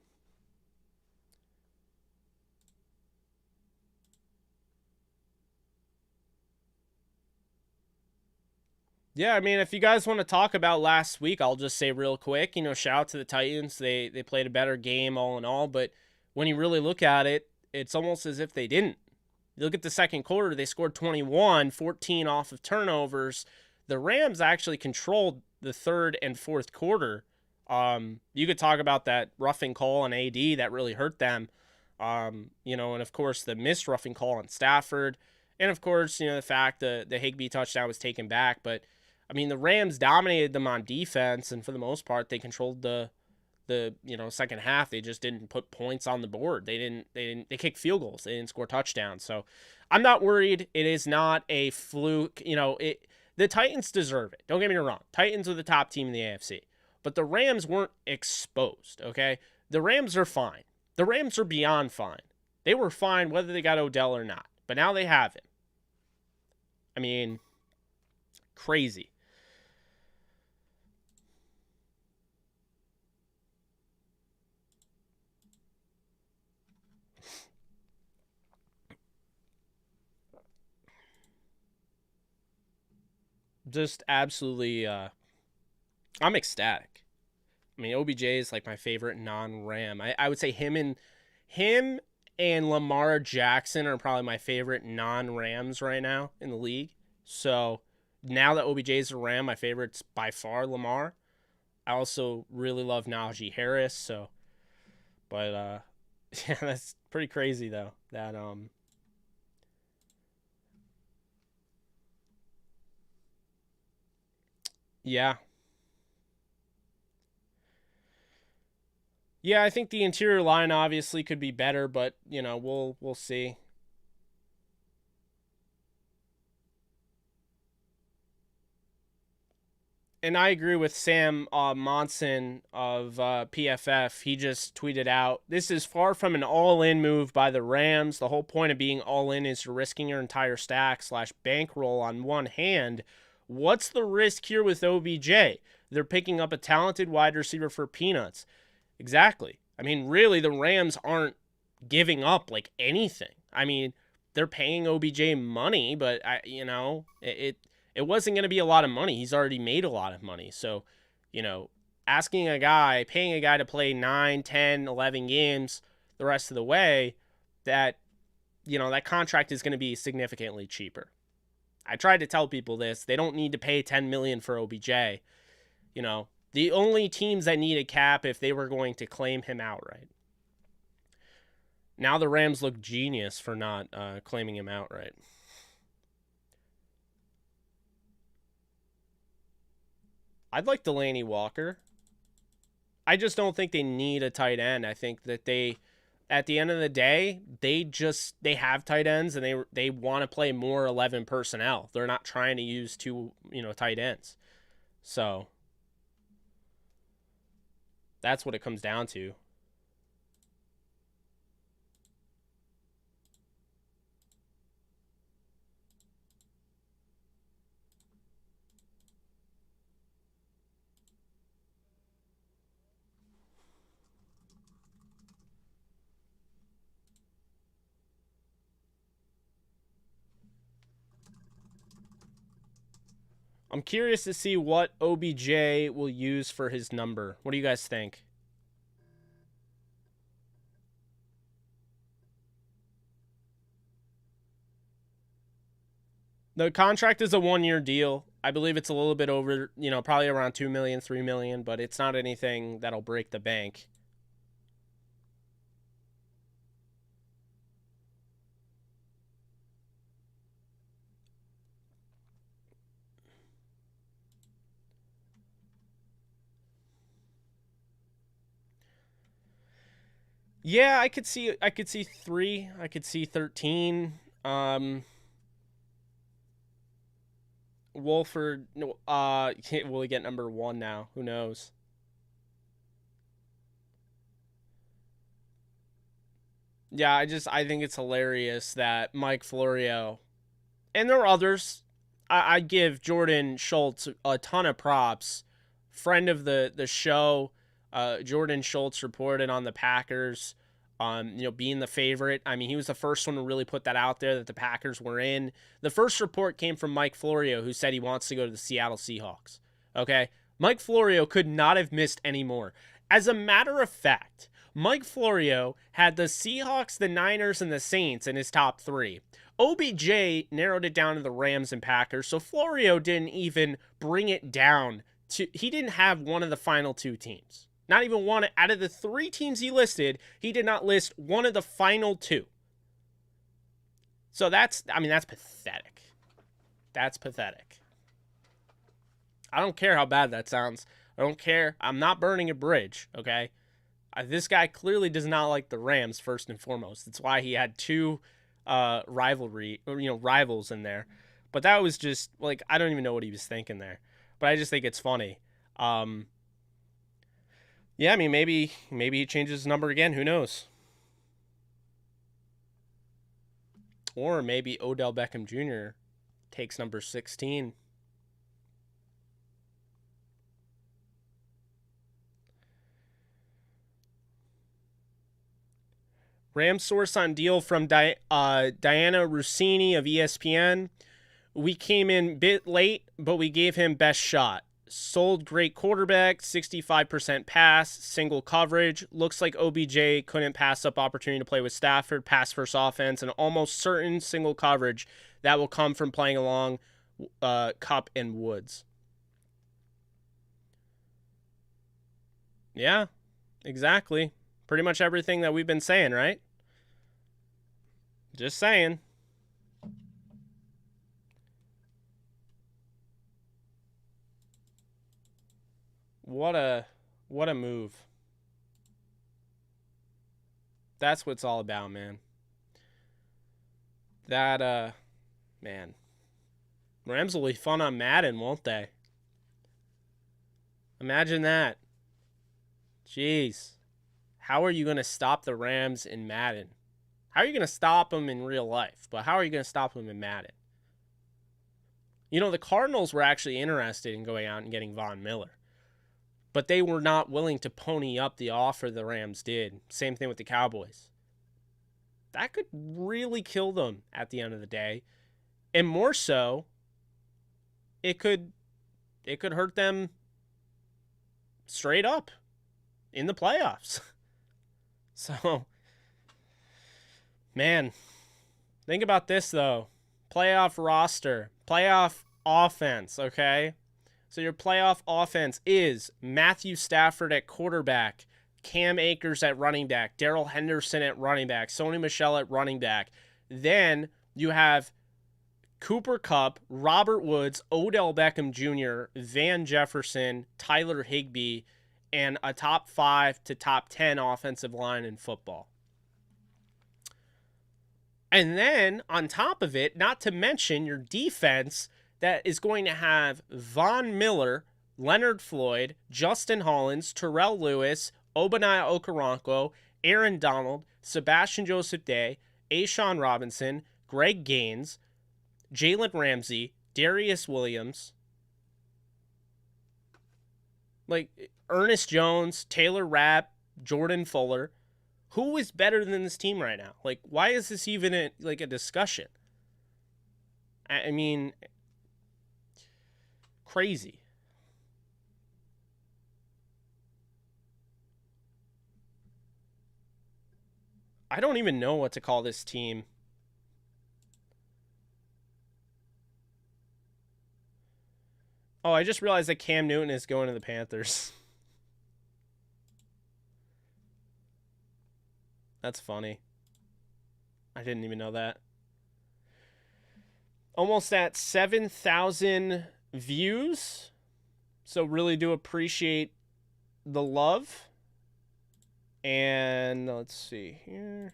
Yeah, I mean, if you guys want to talk about last week, I'll just say real quick, shout out to the Titans. They played a better game all in all, but when you really look at it, it's almost as if they didn't. You look at the second quarter, they scored 21, 14 off of turnovers. The Rams actually controlled the third and fourth quarter. You could talk about that roughing call on AD that really hurt them. And of course the missed roughing call on Stafford. And of course, the fact that the Higbee touchdown was taken back. But I mean, the Rams dominated them on defense, and for the most part, they controlled the second half. They just didn't put points on the board. They kicked field goals. They didn't score touchdowns. So I'm not worried. It is not a fluke. The Titans deserve it. Don't get me wrong. Titans are the top team in the AFC. But the Rams weren't exposed, okay? The Rams are fine. The Rams are beyond fine. They were fine whether they got Odell or not. But now they have him. I mean, crazy. Just absolutely, I'm ecstatic. I mean, OBJ is like my favorite non-Ram. I would say him and Lamar Jackson are probably my favorite non-Rams right now in the league. So now that OBJ is a Ram, my favorite's by far Lamar. I also really love Najee Harris. So, but yeah, that's pretty crazy though. That yeah, yeah. I think the interior line obviously could be better, but we'll see. And I agree with Sam Monson of PFF. He just tweeted out, "This is far from an all-in move by the Rams. The whole point of being all-in is risking your entire stack slash bankroll on one hand, What's the risk here with OBJ? They're picking up a talented wide receiver for peanuts. Exactly. I mean, really, the Rams aren't giving up like anything. I mean, they're paying OBJ money, but it wasn't going to be a lot of money. He's already made a lot of money. So, paying a guy to play 9, 10, 11 games the rest of the way, that contract is going to be significantly cheaper. I tried to tell people this. They don't need to pay $10 million for OBJ. The only teams that need a cap if they were going to claim him outright. Now the Rams look genius for not claiming him outright. I'd like Delaney Walker. I just don't think they need a tight end. I think that at the end of the day, they have tight ends and they want to play more 11 personnel. They're not trying to use two, tight ends. So that's what it comes down to. I'm curious to see what OBJ will use for his number. What do you guys think? The contract is a 1-year deal. I believe it's a little bit over, probably around $2 million, $3 million, but it's not anything that'll break the bank. Yeah, I could see 3. I could see 13. Wolford, will he get number 1 now? Who knows? Yeah, I think it's hilarious that Mike Florio, and there are others. I give Jordan Schultz a ton of props. Friend of the show, Jordan Schultz reported on the Packers, being the favorite. I mean, he was the first one to really put that out there that the Packers were in. The first report came from Mike Florio, who said he wants to go to the Seattle Seahawks. Okay? Mike Florio could not have missed any more. As a matter of fact, Mike Florio had the Seahawks, the Niners, and the Saints in his top 3. OBJ narrowed it down to the Rams and Packers, so Florio didn't even bring it down to... He didn't have one of the final 2 teams. Not even one. Out of the 3 teams he listed, he did not list one of the final 2. So that's pathetic. That's pathetic. I don't care how bad that sounds. I don't care. I'm not burning a bridge, okay? This guy clearly does not like the Rams, first and foremost. That's why he had 2 rivals in there. But that was just, I don't even know what he was thinking there. But I just think it's funny. Yeah, I mean, maybe he changes his number again. Who knows? Or maybe Odell Beckham Jr. takes number 16. Rams source on deal from Diana Rossini of ESPN. We came in a bit late, but we gave him best shot. Sold great quarterback, 65% pass, single coverage. Looks like OBJ couldn't pass up opportunity to play with Stafford, pass first offense, and almost certain single coverage that will come from playing along Kupp and Woods. Yeah, exactly. Pretty much everything that we've been saying, right? Just saying. What a move. That's what it's all about, man. That, man. Rams will be fun on Madden, won't they? Imagine that. Jeez. How are you going to stop the Rams in Madden? How are you going to stop them in real life? But how are you going to stop them in Madden? You know, the Cardinals were actually interested in going out and getting Von Miller, but they were not willing to pony up the offer the Rams did. Same thing with the Cowboys. That could really kill them at the end of the day. And more so, it could hurt them straight up in the playoffs. So, man, think about this though. Playoff roster, playoff offense, okay? So your playoff offense is Matthew Stafford at quarterback, Cam Akers at running back, Darrell Henderson at running back, Sony Michel at running back. Then you have Cooper Kupp, Robert Woods, Odell Beckham Jr., Van Jefferson, Tyler Higbee, and a top 5 to top 10 offensive line in football. And then, on top of it, not to mention your defense that is going to have Von Miller, Leonard Floyd, Justin Hollins, Terrell Lewis, Obadiah Okoronkwo, Aaron Donald, Sebastian Joseph Day, Ashawn Robinson, Greg Gaines, Jalen Ramsey, Darius Williams, like Ernest Jones, Taylor Rapp, Jordan Fuller. Who is better than this team right now? Like, why is this even a discussion? I mean, crazy. I don't even know what to call this team. Oh, I just realized that Cam Newton is going to the Panthers. That's funny. I didn't even know that. Almost at 7,000 views. So really do appreciate the love. And let's see here.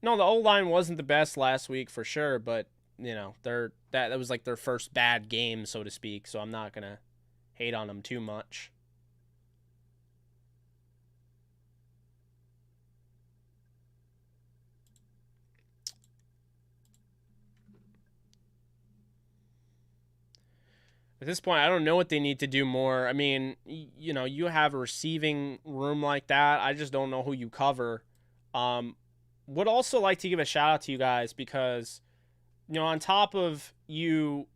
No, the O-line wasn't the best last week for sure, but you know, that was like their first bad game, so to speak, so I'm not going to hate on them too much. At this point, I don't know what they need to do more. I mean, you know, you have a receiving room like that. I just don't know who you cover. Would also like to give a shout out to you guys because, you know, on top of you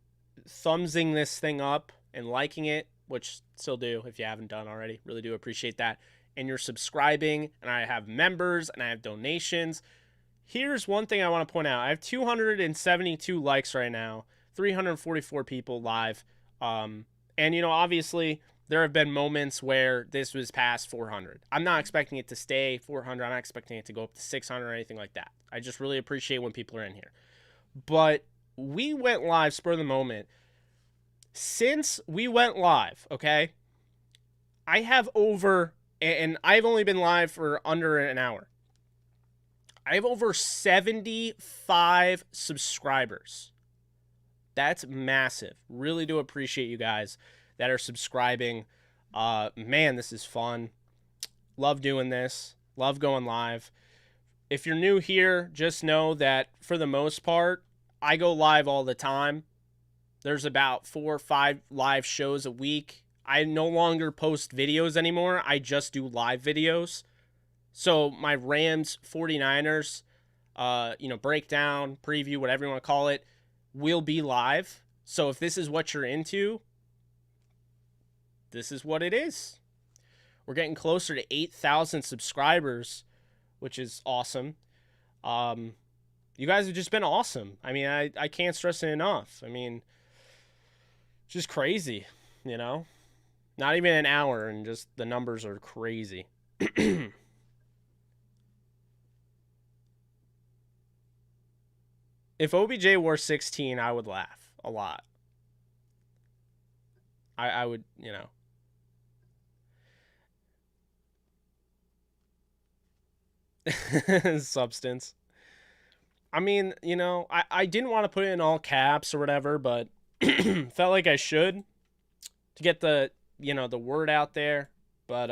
thumbsing this thing up and liking it, which still do if you haven't done already, really do appreciate that, and you're subscribing, and I have members, and I have donations. Here's one thing I want to point out. I have 272 likes right now, 344 people live. And, you know, obviously there have been moments where this was past 400. I'm not expecting it to stay 400. I'm not expecting it to go up to 600 or anything like that. I just really appreciate when people are in here. But we went live spur of the moment. Since we went live, okay, I have over, and I've only been live for under an hour. I have over 75 subscribers. That's massive. Really do appreciate you guys that are subscribing. Man, this is fun. Love doing this. Love going live. If you're new here, just know that for the most part, I go live all the time. There's about 4 or 5 live shows a week. I no longer post videos anymore. I just do live videos. So my Rams 49ers, breakdown, preview, whatever you want to call it, will be live. So if this is what you're into, this is what it is. We're getting closer to 8,000 subscribers, which is awesome. You guys have just been awesome. I mean, I can't stress it enough. I mean, just crazy, you know? Not even an hour, and just the numbers are crazy. If OBJ wore 16, I would laugh a lot. I would, you know. Substance. I mean, you know, I didn't want to put it in all caps or whatever, but felt like I should to get the, you know, the word out there. But,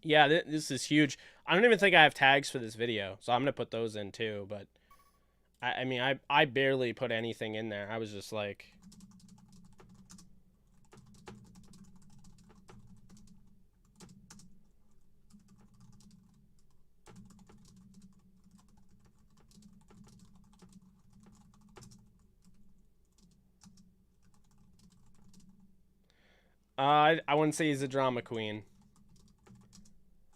yeah, this is huge. I don't even think I have tags for this video, so I'm gonna put those in too. But I mean, I barely put anything in there. I was just like, I wouldn't say he's a drama queen.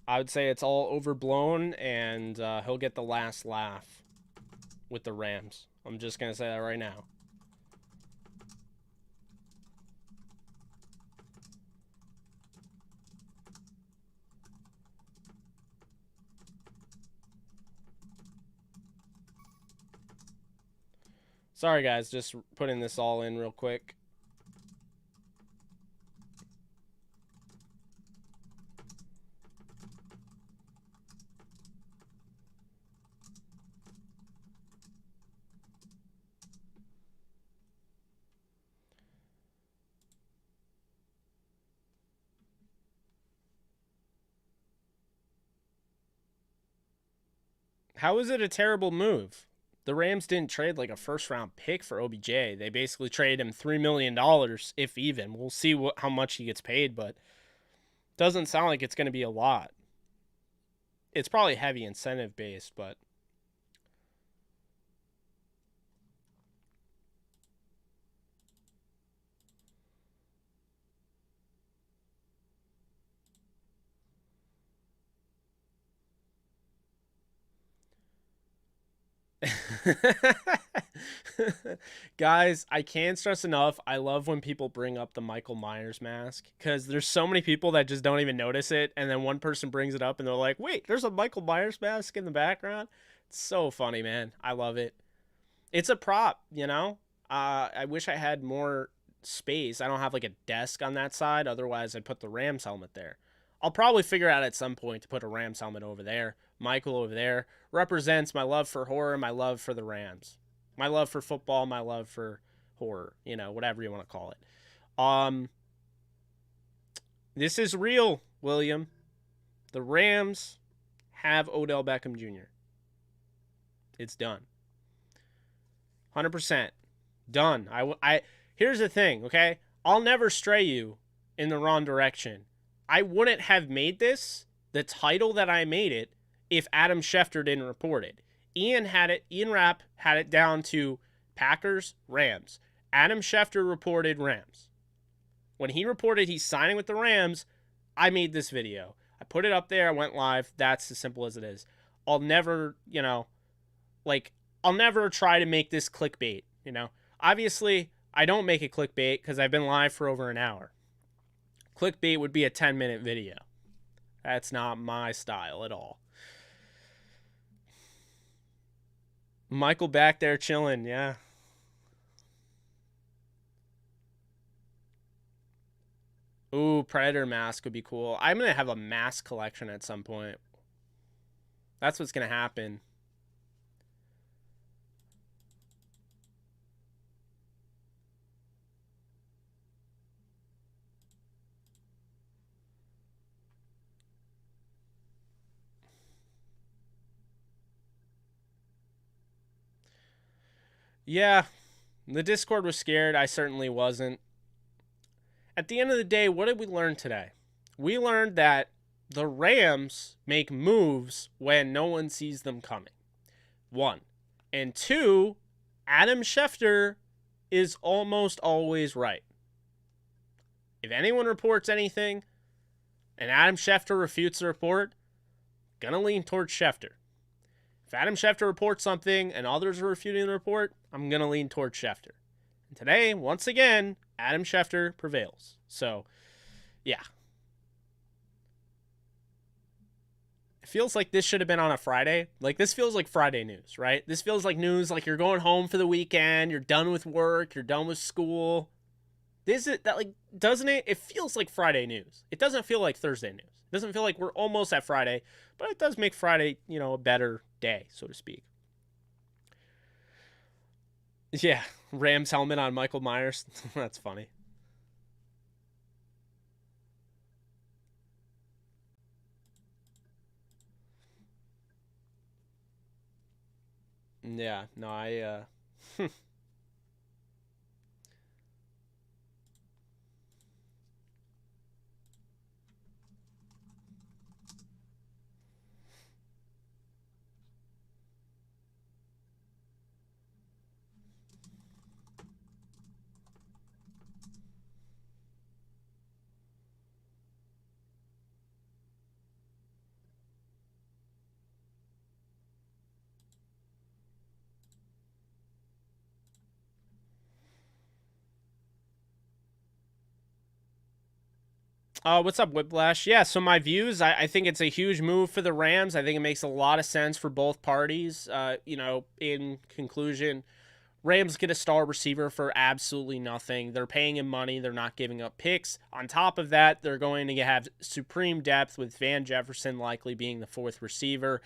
I would say it's all overblown, and he'll get the last laugh with the Rams. I'm just gonna say that right now. Sorry, guys, just putting this all in real quick. How is it a terrible move? The Rams didn't trade like a first-round pick for OBJ. They basically traded him $3 million, if even. We'll see how much he gets paid, but doesn't sound like it's going to be a lot. It's probably heavy incentive-based, but... Guys, I can't stress enough, I love when people bring up the Michael Myers mask, because there's so many people that just don't even notice it, and then one person brings it up and they're like, wait, there's a Michael Myers mask in the background. It's so funny, man. I love it. It's a prop, you know. I wish I had more space. I don't have like a desk on that side, otherwise I'd put the Rams helmet there. I'll probably figure out at some point to put a Rams helmet over there. Michael over there represents my love for horror, my love for the Rams, my love for football, my love for horror, you know, whatever you want to call it. This is real, William. The Rams have Odell Beckham Jr. It's done. 100% done. Here's the thing, okay? I'll never stray you in the wrong direction. I wouldn't have made this the title that I made it if Adam Schefter didn't report it. Ian Rapp had it down to Packers, Rams. Adam Schefter reported Rams. When he reported he's signing with the Rams, I made this video. I put it up there, I went live. That's as simple as it is. I'll never, you know, like, I'll never try to make this clickbait, you know. Obviously, I don't make it clickbait because I've been live for over an hour. Clickbait would be a 10-minute video. That's not my style at all. Michael back there chilling, yeah. Ooh, Predator mask would be cool. I'm going to have a mask collection at some point. That's what's going to happen. Yeah, the Discord was scared. I certainly wasn't. At the end of the day, what did we learn today? We learned that the Rams make moves when no one sees them coming. 1. And 2, Adam Schefter is almost always right. If anyone reports anything and Adam Schefter refutes the report, gonna lean towards Schefter. If Adam Schefter reports something and others are refuting the report, I'm going to lean towards Schefter. And today, once again, Adam Schefter prevails. So, yeah. It feels like this should have been on a Friday. Like, this feels like Friday news, right? This feels like news like you're going home for the weekend, you're done with work, you're done with school. This is that, like, doesn't it? It feels like Friday news. It doesn't feel like Thursday news. It doesn't feel like we're almost at Friday, but it does make Friday, you know, a better day, so to speak. Yeah, Rams helmet on Michael Myers. That's funny. Yeah, no, I what's up, Whiplash? Yeah, so my views, I think it's a huge move for the Rams. I think it makes a lot of sense for both parties. In conclusion, Rams get a star receiver for absolutely nothing. They're paying him money. They're not giving up picks. On top of that, they're going to have supreme depth with Van Jefferson likely being the fourth receiver.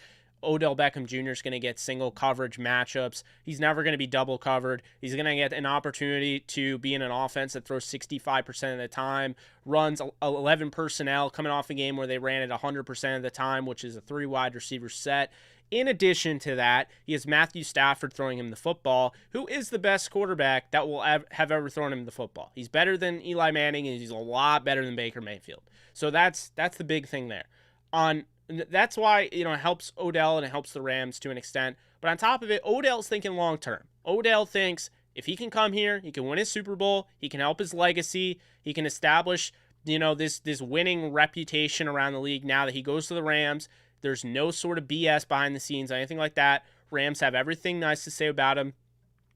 Odell Beckham Jr. is going to get single coverage matchups. He's never going to be double covered. He's going to get an opportunity to be in an offense that throws 65% of the time, runs 11 personnel, coming off a game where they ran it 100% of the time, which is a 3 wide receiver set. In addition to that, he has Matthew Stafford throwing him the football, who is the best quarterback that will have ever thrown him the football. He's better than Eli Manning, and he's a lot better than Baker Mayfield. So that's the big thing there. That's why, it helps Odell and it helps the Rams to an extent. But on top of it, Odell's thinking long term. Odell thinks if he can come here, he can win his Super Bowl, he can help his legacy, he can establish, this winning reputation around the league now that he goes to the Rams. There's no sort of BS behind the scenes, anything like that. Rams have everything nice to say about him.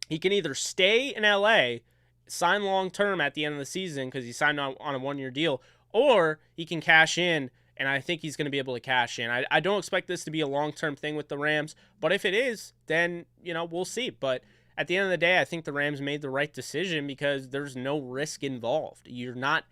He can either stay in LA, sign long term at the end of the season because he signed on a 1-year deal, or he can cash in. And I think he's going to be able to cash in. I don't expect this to be a long-term thing with the Rams. But if it is, then, we'll see. But at the end of the day, I think the Rams made the right decision because there's no risk involved. You're not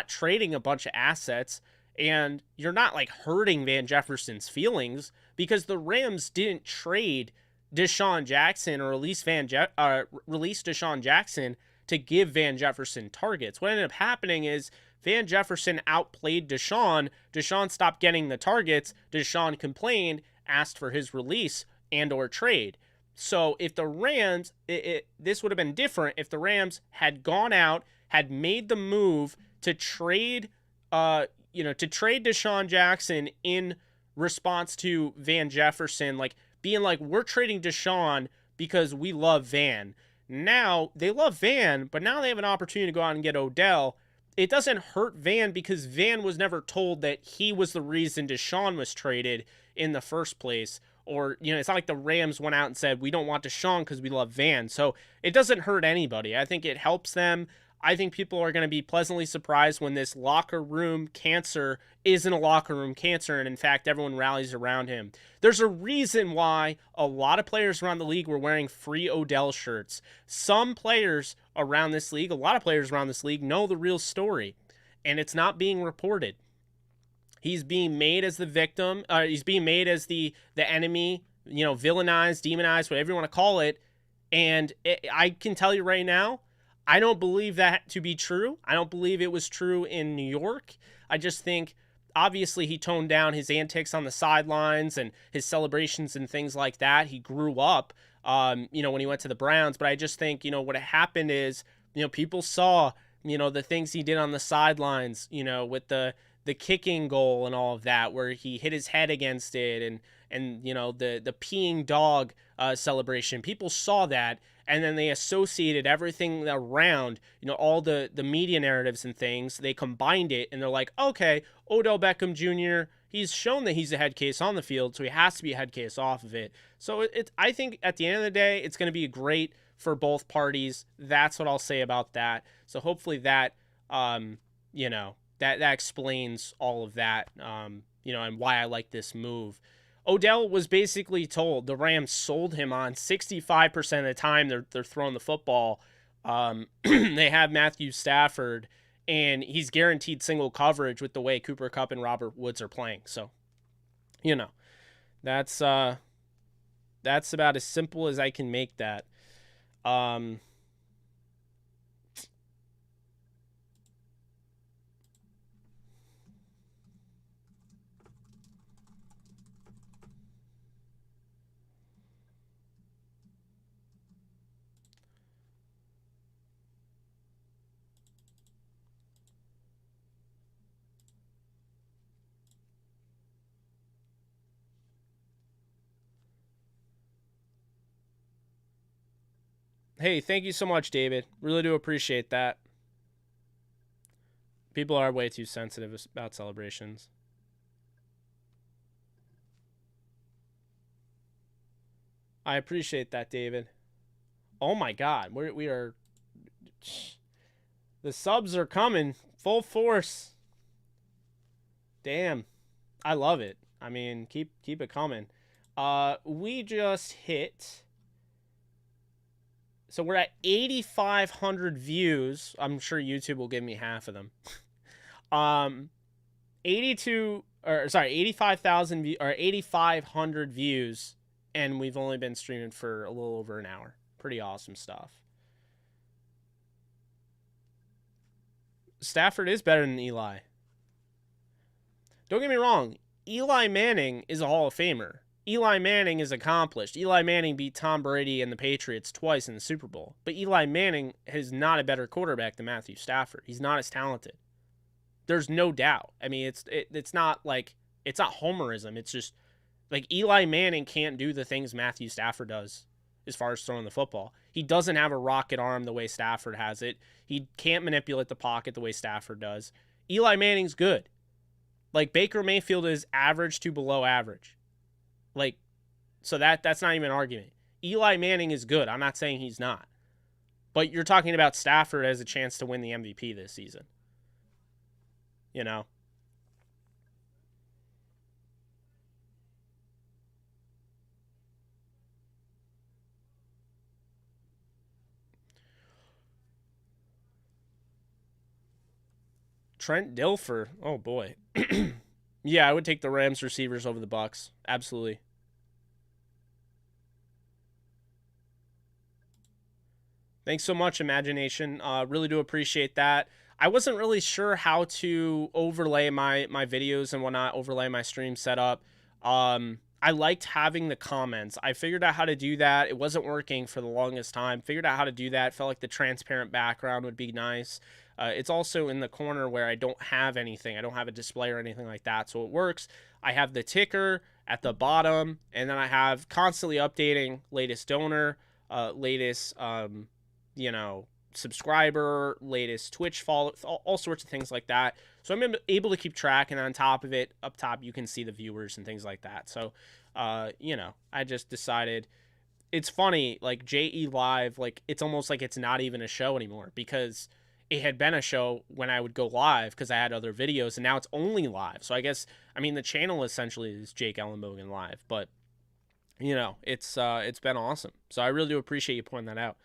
trading a bunch of assets, and you're not, hurting Van Jefferson's feelings because the Rams didn't trade Deshaun Jackson or release Deshaun Jackson to give Van Jefferson targets. What ended up happening is Van Jefferson outplayed Deshaun. Deshaun stopped getting the targets. Deshaun complained, asked for his release and or trade. So if the Rams, this would have been different if the Rams had gone out, had made the move to trade, trade Deshaun Jackson in response to Van Jefferson, being we're trading Deshaun because we love Van. Now they love Van, but now they have an opportunity to go out and get Odell. It doesn't hurt Van because Van was never told that he was the reason Deshaun was traded in the first place. Or, it's not like the Rams went out and said, we don't want Deshaun because we love Van. So it doesn't hurt anybody. I think it helps them. I think people are going to be pleasantly surprised when this locker room cancer isn't a locker room cancer, and in fact, everyone rallies around him. There's a reason why a lot of players around the league were wearing free Odell shirts. Some players around this league, a lot of players around this league, know the real story, and it's not being reported. He's being made as the victim. He's being made as the enemy, villainized, demonized, whatever you want to call it. And I can tell you right now, I don't believe that to be true. I don't believe it was true in New York. I just think, obviously, he toned down his antics on the sidelines and his celebrations and things like that. He grew up, when he went to the Browns. But I just think, what happened is, people saw, the things he did on the sidelines, with the kicking goal and all of that, where he hit his head against it and the peeing dog celebration. People saw that, and then they associated everything around, all the media narratives and things. They combined it, and they're like, okay, Odell Beckham Jr., he's shown that he's a head case on the field, so he has to be a head case off of it. So I think at the end of the day, it's going to be great for both parties. That's what I'll say about that. So hopefully that, that explains all of that, and why I like this move. Odell was basically told, the Rams sold him on 65% of the time they're throwing the football. They have Matthew Stafford, and he's guaranteed single coverage with the way Cooper Kupp and Robert Woods are playing. So, that's about as simple as I can make that. Hey, thank you so much, David. Really do appreciate that. People are way too sensitive about celebrations. I appreciate that, David. Oh my God, we are. The subs are coming full force. Damn, I love it. I mean, keep it coming. We just hit. So we're at 8,500 views. I'm sure YouTube will give me half of them. 85,000 or 8,500 views, and we've only been streaming for a little over an hour. Pretty awesome stuff. Stafford is better than Eli. Don't get me wrong. Eli Manning is a Hall of Famer. Eli Manning is accomplished. Eli Manning beat Tom Brady and the Patriots twice in the Super Bowl. But Eli Manning is not a better quarterback than Matthew Stafford. He's not as talented. There's no doubt. I mean, it's not like, it's not homerism. It's just like Eli Manning can't do the things Matthew Stafford does as far as throwing the football. He doesn't have a rocket arm the way Stafford has it. He can't manipulate the pocket the way Stafford does. Eli Manning's good. Like, Baker Mayfield is average to below average. Like, so that's not even an argument. Eli Manning is good. I'm not saying he's not. But you're talking about Stafford as a chance to win the MVP this season. You know? Trent Dilfer. Oh, boy. Yeah, I would take the Rams receivers over the Bucks. Absolutely. Thanks so much, Imagination. Really do appreciate that. I wasn't really sure how to overlay my videos and whatnot, overlay my stream setup. I liked having the comments. I figured out how to do that. It wasn't working for the longest time. Figured out how to do that. Felt like the transparent background would be nice. It's also in the corner where I don't have anything. I don't have a display or anything like that, so it works. I have the ticker at the bottom, and then I have constantly updating latest donor, latest, you know, subscriber, latest Twitch follow, all sorts of things like that. So I'm able to keep track, and on top of it, up top, you can see the viewers and things like that. So, you know, I just decided, it's funny, like JE Live, like it's almost like it's not even a show anymore, because it had been a show when I would go live because I had other videos, and now it's only live. So I guess, I mean, the channel essentially is Jake Ellenbogen Live, but you know, it's been awesome. So I really do appreciate you pointing that out.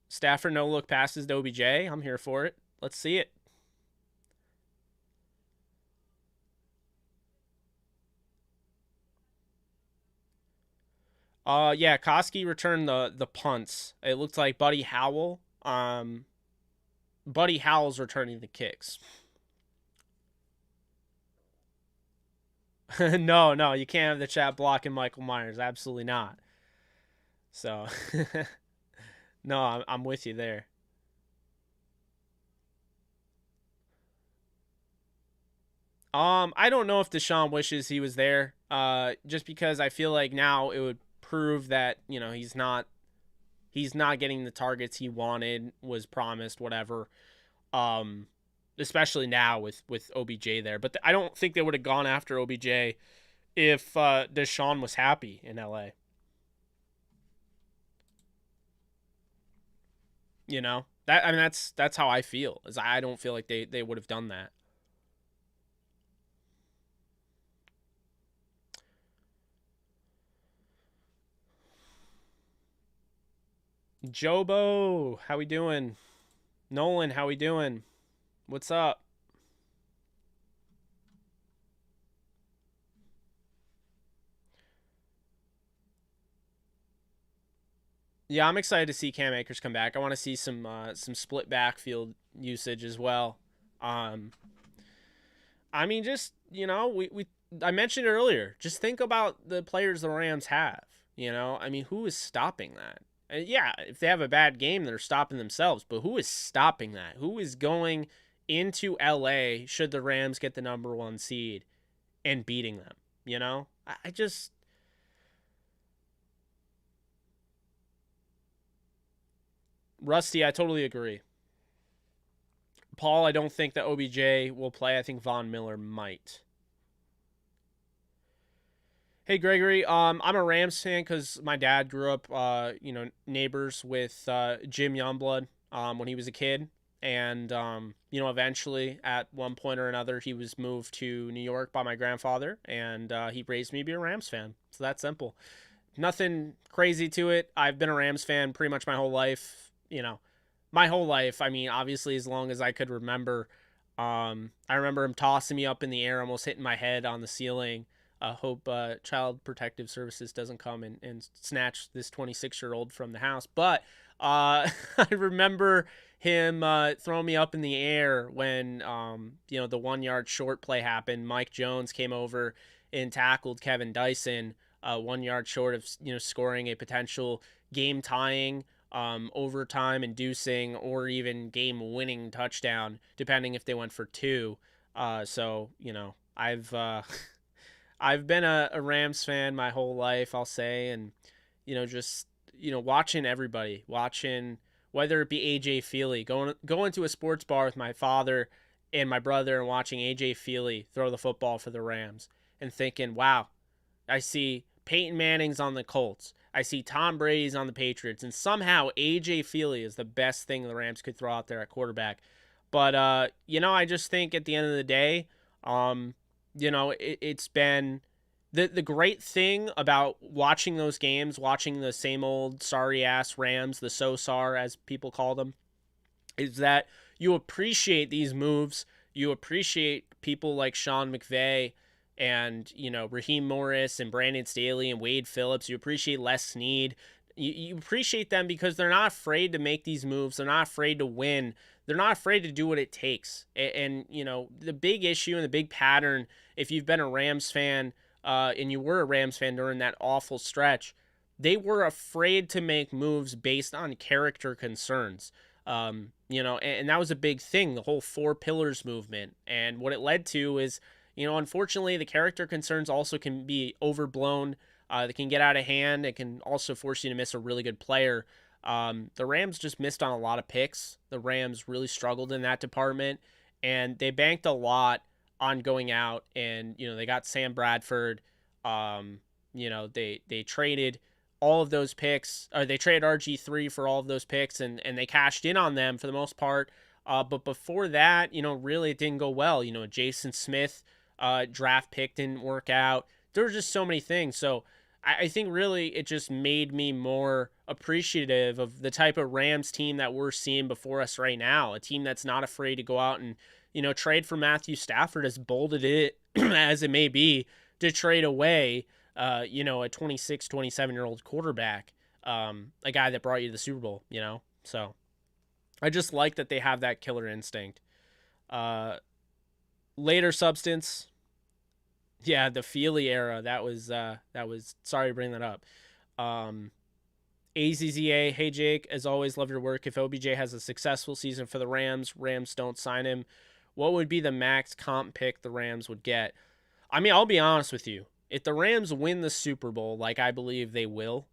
Stafford no look passes to OBJ. I'm here for it. Let's see it. Yeah, Koski returned the punts. It looked like Buddy Howell. Buddy Howell's returning the kicks. No, you can't have the chat blocking Michael Myers. Absolutely not. So, no, I'm with you there. I don't know if Deshaun wishes he was there. Just because I feel like now it would prove that, you know, he's not getting the targets he wanted, was promised, whatever. Especially now with OBJ there. But I don't think they would have gone after OBJ if Deshaun was happy in LA. You know? I mean, that's how I feel. Is I don't feel like they would have done that. Jobo, how we doing? Nolan, how we doing? What's up? Yeah, I'm excited to see Cam Akers come back. I want to see some split backfield usage as well. I mean, just, you know, I mentioned it earlier. Just think about the players the Rams have. You know, I mean, who is stopping that? Yeah, if they have a bad game, they're stopping themselves. But who is stopping that? Who is going into LA should the Rams get the number 1 seed and beating them? You know, I just, Rusty, I totally agree. Paul, I don't think that OBJ will play. I think Von Miller might. Hey Gregory, I'm a Rams fan because my dad grew up, neighbors with Jim Youngblood when he was a kid, and eventually at one point or another he was moved to New York by my grandfather, and he raised me to be a Rams fan. So that's simple. Nothing crazy to it. I've been a Rams fan pretty much my whole life. My whole life. I mean, obviously as long as I could remember. I remember him tossing me up in the air, almost hitting my head on the ceiling. Hope Child Protective Services doesn't come and snatch this 26-year-old from the house. But I remember him throwing me up in the air when the 1 yard short play happened. Mike Jones came over and tackled Kevin Dyson 1 yard short of scoring a potential game tying, overtime inducing, or even game winning touchdown, depending if they went for two. I've been a Rams fan my whole life, I'll say, and watching everybody, whether it be AJ Feely, going to a sports bar with my father and my brother and watching AJ Feely throw the football for the Rams and thinking, wow, I see Peyton Manning's on the Colts, I see Tom Brady's on the Patriots, and somehow AJ Feely is the best thing the Rams could throw out there at quarterback. But I just think at the end of the day, it's been the great thing about watching those games, watching the same old sorry ass Rams, the so-sar as people call them, is that you appreciate these moves. You appreciate people like Sean McVay and, Raheem Morris and Brandon Staley and Wade Phillips. You appreciate Les Snead. You appreciate them because they're not afraid to make these moves. They're not afraid to win. They're not afraid to do what it takes. And the big issue and the big pattern, if you've been a Rams fan and you were a Rams fan during that awful stretch, they were afraid to make moves based on character concerns. And that was a big thing, the whole four pillars movement. And what it led to is, unfortunately, the character concerns also can be overblown. They can get out of hand. It can also force you to miss a really good player. The Rams just missed on a lot of picks. The Rams really struggled in that department, and they banked a lot on going out and, they got Sam Bradford. They traded all of those picks, or they traded RG3 for all of those picks, and they cashed in on them for the most part. But before that, really it didn't go well. Jason Smith draft pick didn't work out. There were just so many things. So I think really it just made me more appreciative of the type of Rams team that we're seeing before us right now. A team that's not afraid to go out and, trade for Matthew Stafford, as bold it as it may be, to trade away, a 26, 27-year-old quarterback, a guy that brought you to the Super Bowl, So I just like that they have that killer instinct. Later substance. Yeah, the Feely era. That was sorry to bring that up. AZZA, hey Jake, as always, love your work. If OBJ has a successful season for the Rams don't sign him, what would be the max comp pick the Rams would get? I mean, I'll be honest with you. If the Rams win the Super Bowl, like I believe they will,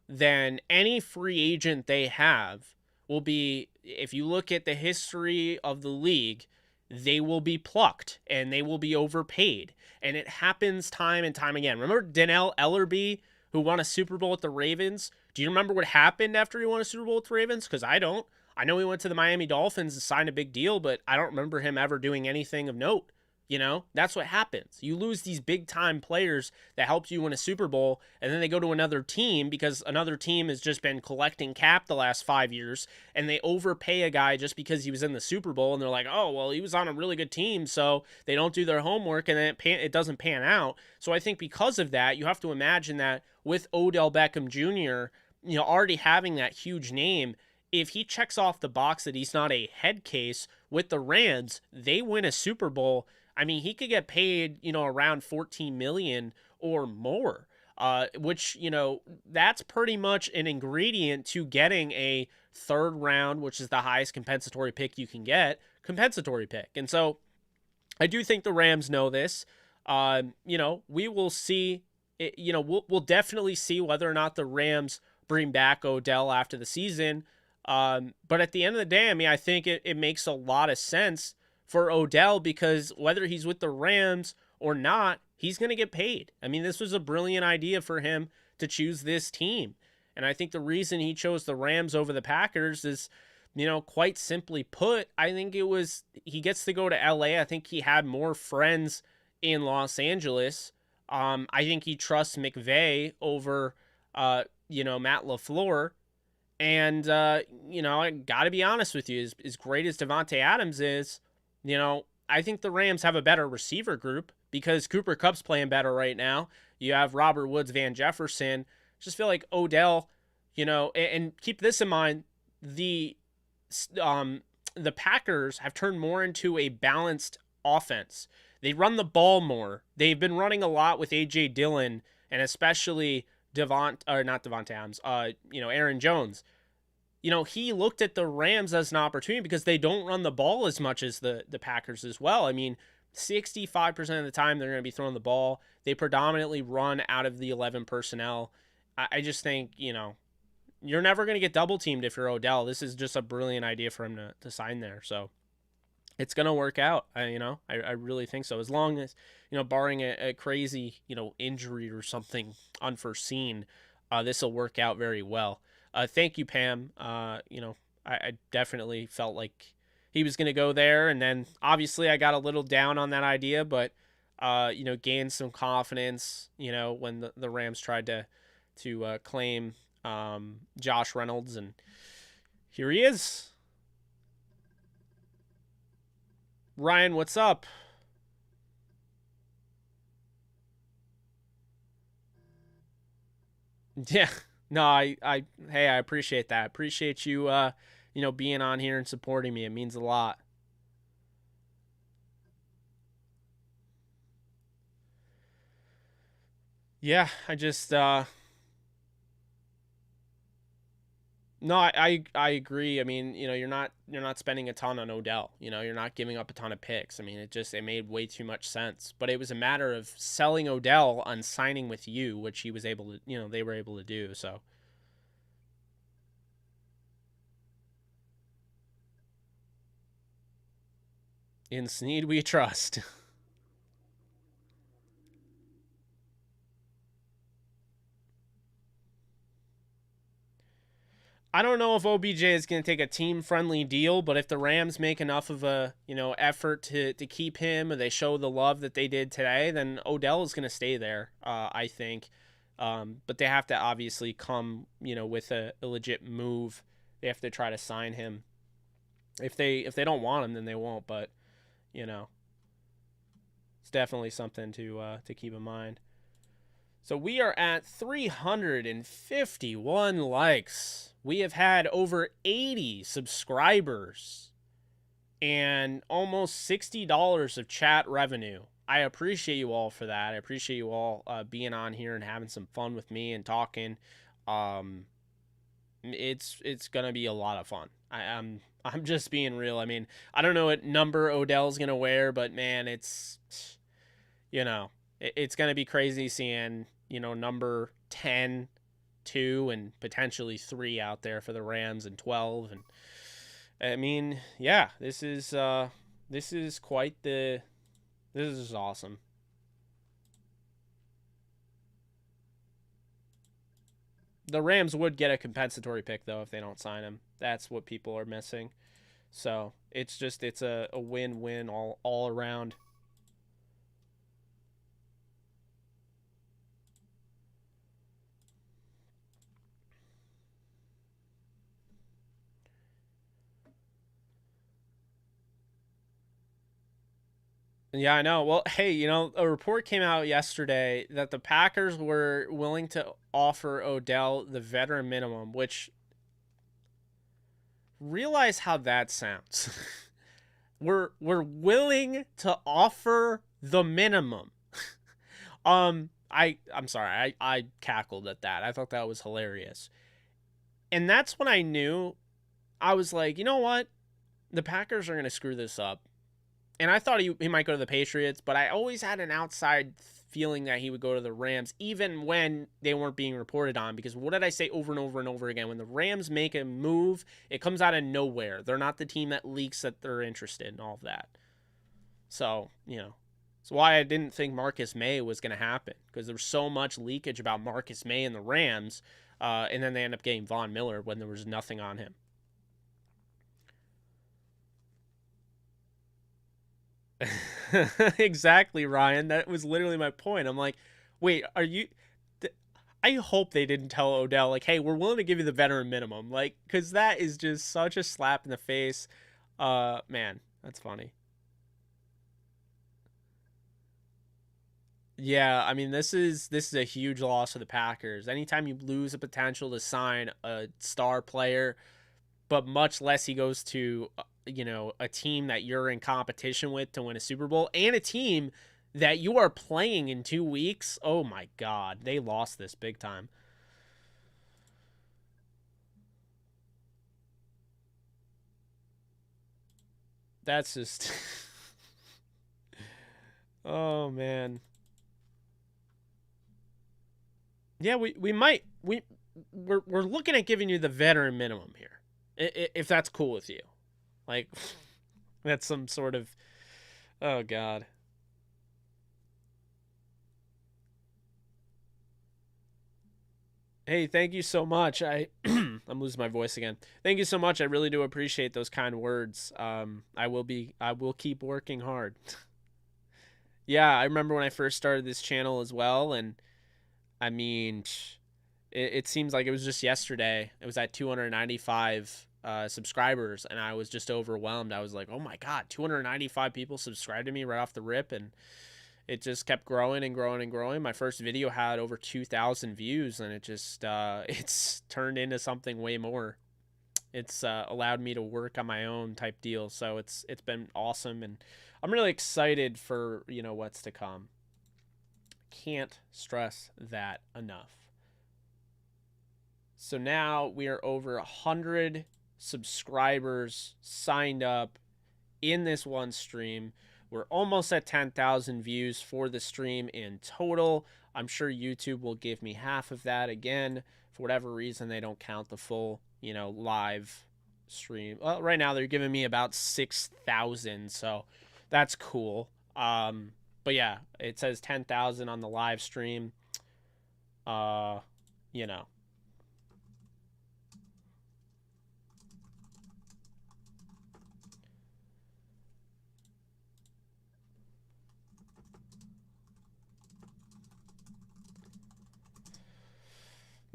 then any free agent they have will be, if you look at the history of the league, they will be plucked and they will be overpaid. And it happens time and time again. Remember Dannell Ellerbe, who won a Super Bowl with the Ravens? Do you remember what happened after he won a Super Bowl with the Ravens? Because I don't. I know he went to the Miami Dolphins and signed a big deal, but I don't remember him ever doing anything of note. That's what happens. You lose these big time players that helped you win a Super Bowl, and then they go to another team because another team has just been collecting cap the last 5 years, and they overpay a guy just because he was in the Super Bowl, and they're like, oh, well, he was on a really good team, so they don't do their homework, and then it doesn't pan out. So I think because of that, you have to imagine that with Odell Beckham Jr., already having that huge name, if he checks off the box that he's not a head case with the Rams, they win a Super Bowl. I mean, he could get paid, around $14 million or more, which, that's pretty much an ingredient to getting a third round, which is the highest compensatory pick you can get, compensatory pick. And so I do think the Rams know this. We will see, we'll definitely see whether or not the Rams bring back Odell after the season. But at the end of the day, I mean, I think it makes a lot of sense for Odell, because whether he's with the Rams or not, he's going to get paid. I mean, this was a brilliant idea for him to choose this team. And I think the reason he chose the Rams over the Packers is, quite simply put, I think it was he gets to go to LA. I think he had more friends in Los Angeles. I think he trusts McVay over, Matt LaFleur. And, I got to be honest with you, as great as Davante Adams is, I think the Rams have a better receiver group because Cooper Kupp's playing better right now. You have Robert Woods, Van Jefferson. Just feel like Odell, and keep this in mind, the Packers have turned more into a balanced offense. They run the ball more. They've been running a lot with A.J. Dillon and especially Aaron Jones. He looked at the Rams as an opportunity because they don't run the ball as much as the Packers as well. I mean, 65% of the time they're going to be throwing the ball. They predominantly run out of the 11 personnel. I just think, you're never going to get double teamed if you're Odell. This is just a brilliant idea for him to sign there. So it's going to work out. I really think so. As long as, barring a crazy, injury or something unforeseen, this will work out very well. Thank you, Pam. I definitely felt like he was going to go there. And then obviously I got a little down on that idea, but, gained some confidence, when the Rams tried to claim Josh Reynolds. And here he is. Ryan, what's up? Yeah. No, I appreciate that. Appreciate you, being on here and supporting me. It means a lot. Yeah, I just, no, I agree. I mean, you're not spending a ton on Odell. You're not giving up a ton of picks. I mean, it made way too much sense. But it was a matter of selling Odell on signing with you, which he was able to, they were able to do. So in Snead we trust. I don't know if OBJ is going to take a team-friendly deal, but if the Rams make enough of a, effort to keep him, or they show the love that they did today, then Odell is going to stay there, I think. But they have to obviously come, with a legit move. They have to try to sign him. If they don't want him, then they won't. But, it's definitely something to keep in mind. So we are at 351 likes. We have had over 80 subscribers and almost $60 of chat revenue. I appreciate you all for that. I appreciate you all being on here and having some fun with me and talking. It's gonna be a lot of fun. I'm just being real. I mean, I don't know what number Odell's gonna wear, but man, it's it's gonna be crazy seeing number 10, 2, and potentially 3 out there for the Rams, and 12. And I mean, yeah, this is awesome. The Rams would get a compensatory pick though if they don't sign him. That's what people are missing. So it's a win-win all around. Yeah, I know. Well, hey, a report came out yesterday that the Packers were willing to offer Odell the veteran minimum, which, realize how that sounds. we're willing to offer the minimum. I'm sorry. I cackled at that. I thought that was hilarious. And that's when I knew. I was like, you know what? The Packers are going to screw this up. And I thought he might go to the Patriots, but I always had an outside feeling that he would go to the Rams, even when they weren't being reported on. Because what did I say over and over and over again? When the Rams make a move, it comes out of nowhere. They're not the team that leaks that they're interested in all of that. So, you know, that's why I didn't think Marcus May was going to happen, because there was so much leakage about Marcus May and the Rams, and then they end up getting Von Miller when there was nothing on him. Exactly, Ryan. That was literally my point. I'm like, wait, are you... I hope they didn't tell Odell, like, hey, we're willing to give you the veteran minimum. Like, because that is just such a slap in the face. Man, that's funny. Yeah, I mean, this is a huge loss for the Packers. Anytime you lose a potential to sign a star player, but much less he goes to, a team that you're in competition with to win a Super Bowl, and a team that you are playing in 2 weeks. Oh my God, they lost this big time. That's just oh man. Yeah, we might we're looking at giving you the veteran minimum here, if that's cool with you. Like, that's some sort of, oh God. Hey, thank you so much. I'm losing my voice again. Thank you so much. I really do appreciate those kind words. I will keep working hard. Yeah, I remember when I first started this channel as well, and I mean, it seems like it was just yesterday. It was at 295 subscribers, and I was just overwhelmed. I was like, oh my God, 295 people subscribed to me right off the rip, and it just kept growing and growing and growing. My first video had over 2,000 views, and it just it's turned into something way more. It's allowed me to work on my own type deal, so it's been awesome, and I'm really excited for what's to come. Can't stress that enough. So now we are over 100 subscribers signed up in this one stream. We're almost at 10,000 views for the stream in total. I'm sure YouTube will give me half of that again. For whatever reason, they don't count the full, live stream. Well, right now they're giving me about 6,000, so that's cool. But yeah, it says 10,000 on the live stream. You know.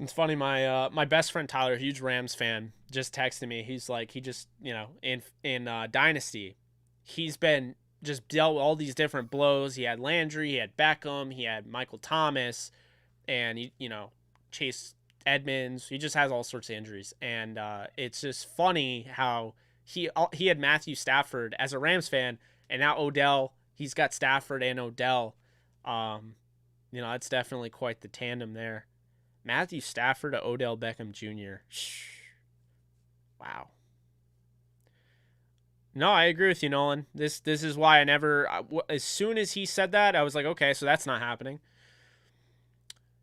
It's funny, my best friend Tyler, huge Rams fan, just texted me. He's like, he just, in Dynasty, he's been just dealt with all these different blows. He had Landry, he had Beckham, he had Michael Thomas, and Chase Edmonds. He just has all sorts of injuries, and it's just funny how he had Matthew Stafford as a Rams fan, and now Odell. He's got Stafford and Odell. It's definitely quite the tandem there. Matthew Stafford to Odell Beckham Jr. Wow. No, I agree with you, Nolan. This is why I never. As soon as he said that, I was like, okay, so that's not happening.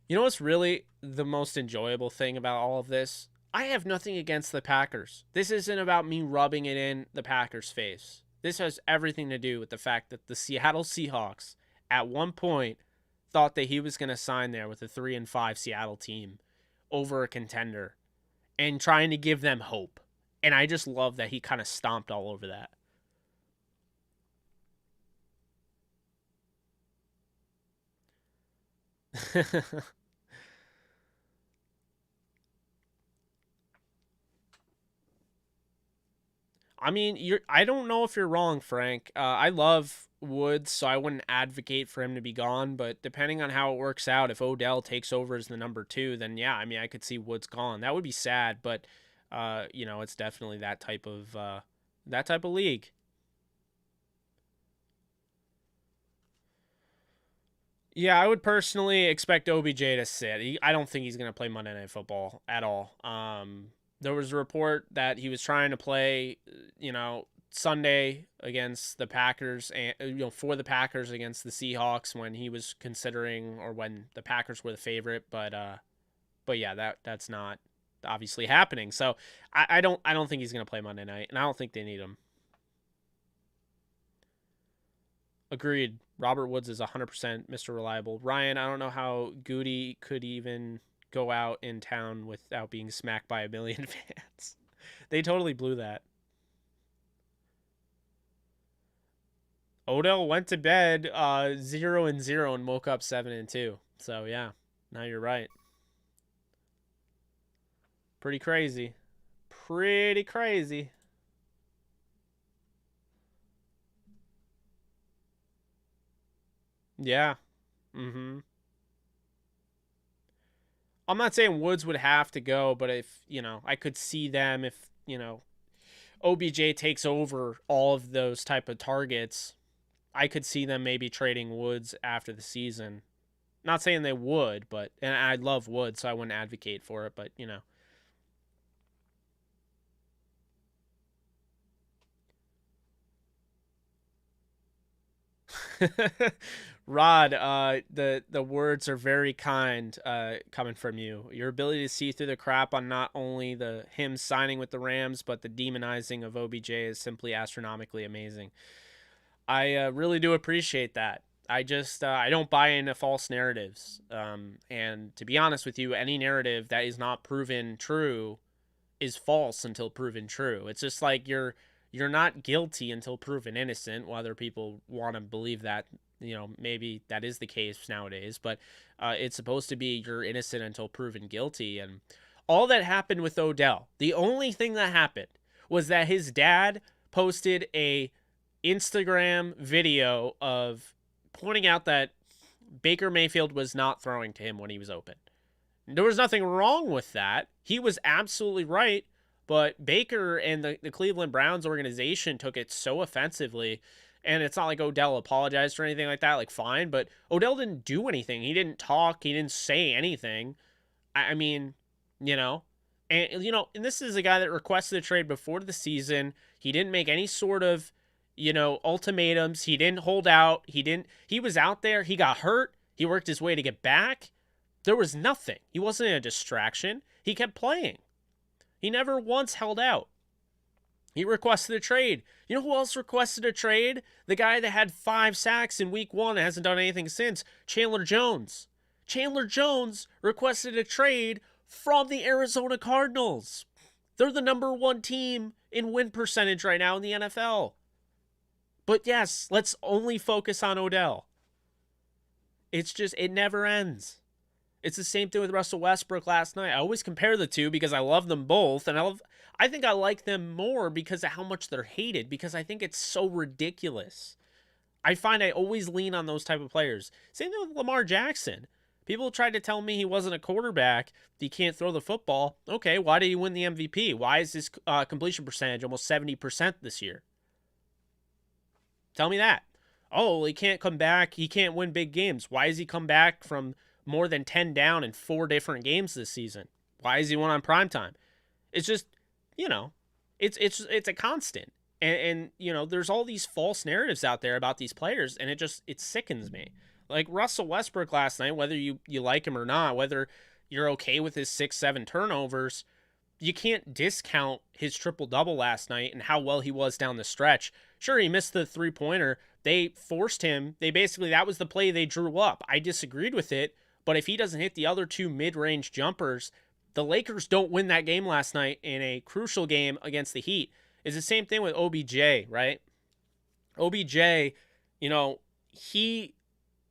You know what's really the most enjoyable thing about all of this? I have nothing against the Packers. This isn't about me rubbing it in the Packers' face. This has everything to do with the fact that the Seattle Seahawks, at one point, thought that he was going to sign there with a 3-5 Seattle team over a contender and trying to give them hope. And I just love that he kind of stomped all over that. I mean, I don't know if you're wrong, Frank. I love Woods, so I wouldn't advocate for him to be gone. But depending on how it works out, if Odell takes over as the number 2, then yeah, I mean, I could see Woods gone. That would be sad, but it's definitely that type of league. Yeah, I would personally expect OBJ to sit. I don't think he's going to play Monday Night Football at all. There was a report that he was trying to play, Sunday against the Packers, and for the Packers against the Seahawks when he was considering, or when the Packers were the favorite, but yeah, that's not obviously happening. So I don't think he's gonna play Monday night, and I don't think they need him. Agreed. Robert Woods is 100% Mr. Reliable. Ryan, I don't know how Goody could even go out in town without being smacked by 1 million fans. They totally blew that. Odell went to bed 0-0 and woke up 7-2. So yeah, now you're right. Pretty crazy. Pretty crazy. Yeah. Mm-hmm. I'm not saying Woods would have to go, but if, I could see them if, OBJ takes over all of those type of targets, I could see them maybe trading Woods after the season. Not saying they would, and I love Woods, so I wouldn't advocate for it, but, Rod, the words are very kind coming from you. Your ability to see through the crap on not only him signing with the Rams, but the demonizing of OBJ is simply astronomically amazing. I really do appreciate that. I just I don't buy into false narratives. And to be honest with you, any narrative that is not proven true is false until proven true. It's just like you're not guilty until proven innocent, whether people want to believe that, maybe that is the case nowadays, but it's supposed to be you're innocent until proven guilty. And all that happened with Odell, the only thing that happened was that his dad posted a Instagram video of pointing out that Baker Mayfield was not throwing to him when he was open. There was nothing wrong with that. He was absolutely right. But Baker and the Cleveland Browns organization took it so offensively. And it's not like Odell apologized or anything like that. Like, fine. But Odell didn't do anything. He didn't talk. He didn't say anything. I mean, And, and this is a guy that requested a trade before the season. He didn't make any sort of, ultimatums. He didn't hold out. He was out there. He got hurt. He worked his way to get back. There was nothing. He wasn't a distraction. He kept playing. He never once held out. He requested a trade. You know who else requested a trade? The guy that had 5 sacks in week 1 and hasn't done anything since, Chandler Jones. Chandler Jones requested a trade from the Arizona Cardinals. They're the #1 team in win percentage right now in the NFL. But yes, let's only focus on Odell. It's just, it never ends. It's the same thing with Russell Westbrook last night. I always compare the two because I love them both, and I think I like them more because of how much they're hated, because I think it's so ridiculous. I find I always lean on those type of players. Same thing with Lamar Jackson. People tried to tell me he wasn't a quarterback, he can't throw the football. Okay, why did he win the MVP? Why is his completion percentage almost 70% this year? Tell me that. Oh, he can't come back. He can't win big games. Why has he come back from more than 10 down in 4 different games this season? Why is he one on primetime? It's just, it's a constant. And there's all these false narratives out there about these players, and it sickens me. Like Russell Westbrook last night, whether you like him or not, whether you're okay with his 6-7 turnovers, you can't discount his triple-double last night and how well he was down the stretch. Sure, he missed the 3-pointer. They forced him. That was the play they drew up. I disagreed with it, but if he doesn't hit the other 2 mid-range jumpers, the Lakers don't win that game last night in a crucial game against the Heat. It's the same thing with OBJ, right? OBJ, he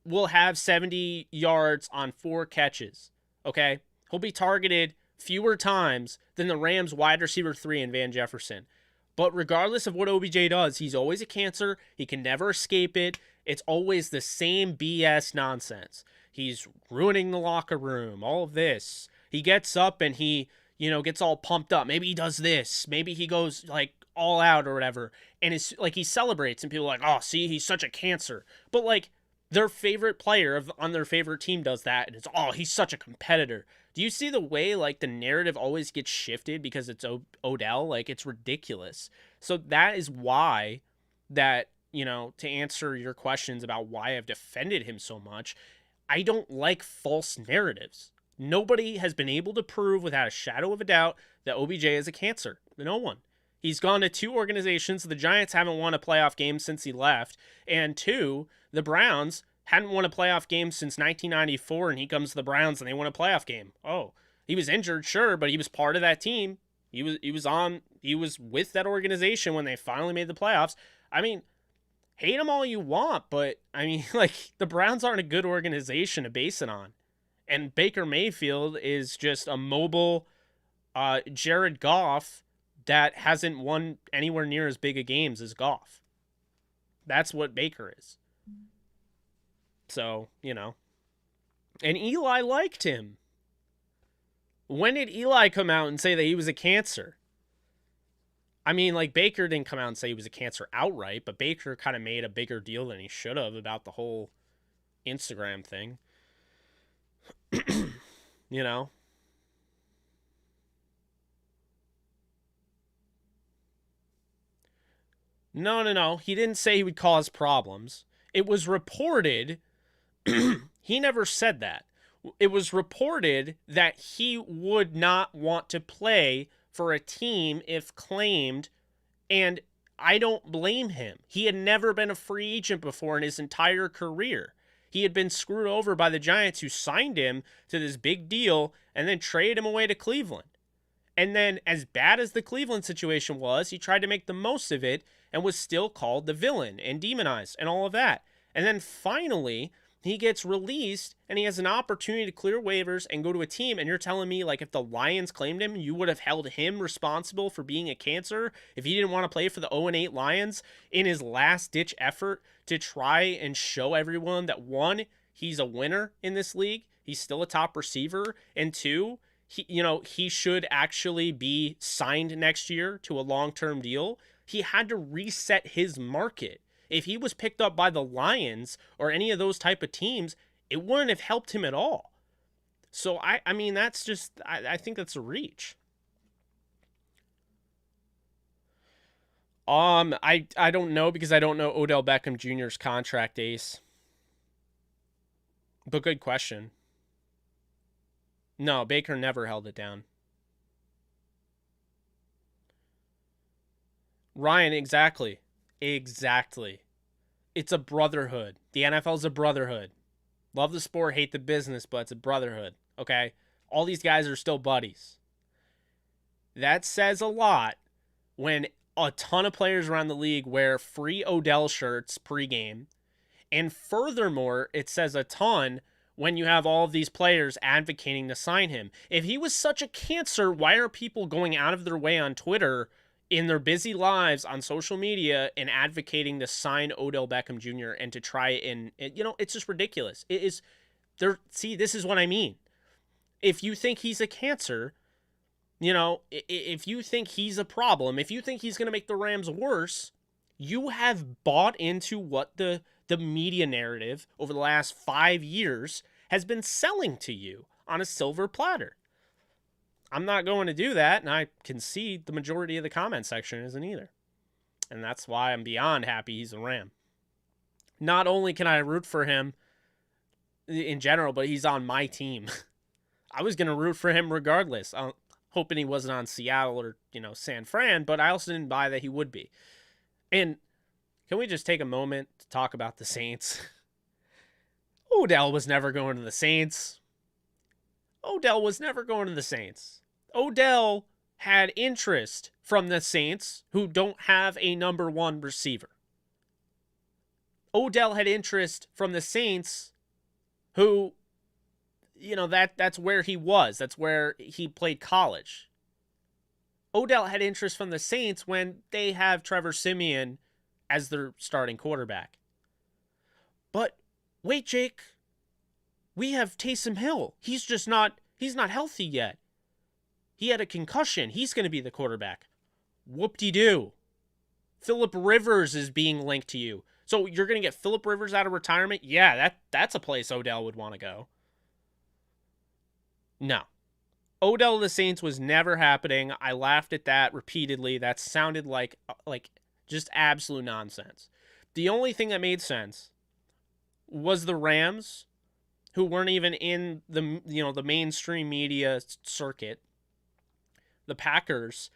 will have 70 yards on 4 catches, okay? He'll be targeted fewer times than the Rams wide receiver 3 in Van Jefferson. But regardless of what OBJ does, he's always a cancer. He can never escape it. It's always the same BS nonsense. He's ruining the locker room, all of this. He gets up and he, gets all pumped up. Maybe he does this. Maybe he goes like all out or whatever. And it's like he celebrates and people are like, oh, see, he's such a cancer. But like their favorite player on their favorite team does that. And it's, oh, he's such a competitor. Do you see the way, like, the narrative always gets shifted because it's Odell? Like, it's ridiculous. So that is why that, you know, to answer your questions about why I've defended him so much, I don't like false narratives. Nobody has been able to prove without a shadow of a doubt that OBJ is a cancer. No one. He's gone to 2 organizations. The Giants haven't won a playoff game since he left. And 2, the Browns hadn't won a playoff game since 1994, and he comes to the Browns and they won a playoff game. Oh, he was injured, sure, but he was part of that team. He was with that organization when they finally made the playoffs. I mean, hate him all you want, but I mean, like, the Browns aren't a good organization to base it on. And Baker Mayfield is just a mobile Jared Goff that hasn't won anywhere near as big a games as Goff. That's what Baker is. So, you know. And Eli liked him. When did Eli come out and say that he was a cancer? I mean, like, Baker didn't come out and say he was a cancer outright, but Baker kind of made a bigger deal than he should have about the whole Instagram thing. You know? No. He didn't say he would cause problems. It was reported. He never said that. It was reported that he would not want to play for a team if claimed, and I don't blame him. He had never been a free agent before in his entire career. He had been screwed over by the Giants, who signed him to this big deal and then traded him away to Cleveland. And then, as bad as the Cleveland situation was, he tried to make the most of it and was still called the villain and demonized and all of that. And then finally, he gets released and he has an opportunity to clear waivers and go to a team. And you're telling me, like, if the Lions claimed him, you would have held him responsible for being a cancer if he didn't want to play for the 0-8 Lions in his last-ditch effort to try and show everyone that, 1, he's a winner in this league, he's still a top receiver, and 2, he should actually be signed next year to a long-term deal. He had to reset his market. If he was picked up by the Lions or any of those type of teams, it wouldn't have helped him at all. So, I mean, that's just, I think that's a reach. I don't know, because I don't know Odell Beckham Jr.'s contract, Ace. But good question. No, Baker never held it down. Ryan, exactly. Exactly. It's a brotherhood. The NFL's a brotherhood. Love the sport, hate the business, but it's a brotherhood, okay? All these guys are still buddies. That says a lot when a ton of players around the league wear free Odell shirts pregame. And furthermore, it says a ton when you have all of these players advocating to sign him. If he was such a cancer, why are people going out of their way on Twitter in their busy lives on social media and advocating to sign Odell Beckham Jr. and to try and, it's just ridiculous. It is there. See, this is what I mean. If you think he's a cancer, if you think he's a problem, if you think he's going to make the Rams worse, you have bought into what the media narrative over the last 5 years has been selling to you on a silver platter. I'm not going to do that, and I concede the majority of the comment section isn't either. And that's why I'm beyond happy he's a Ram. Not only can I root for him in general, but he's on my team. I was going to root for him regardless. I'm hoping he wasn't on Seattle or, San Fran, but I also didn't buy that he would be. And can we just take a moment to talk about the Saints? Odell was never going to the Saints. Odell was never going to the Saints. Odell had interest from the Saints, who don't have a number 1 receiver. Odell had interest from the Saints, who, that's where he was. That's where he played college. Odell had interest from the Saints when they have Trevor Siemian as their starting quarterback. But wait, Jake, we have Taysom Hill. He's not healthy yet. He had a concussion. He's going to be the quarterback. Whoop-de-doo. Phillip Rivers is being linked to you. So you're going to get Phillip Rivers out of retirement? Yeah, that's a place Odell would want to go. No. Odell to the Saints was never happening. I laughed at that repeatedly. That sounded like just absolute nonsense. The only thing that made sense was the Rams, who weren't even in the mainstream media circuit, the Packers,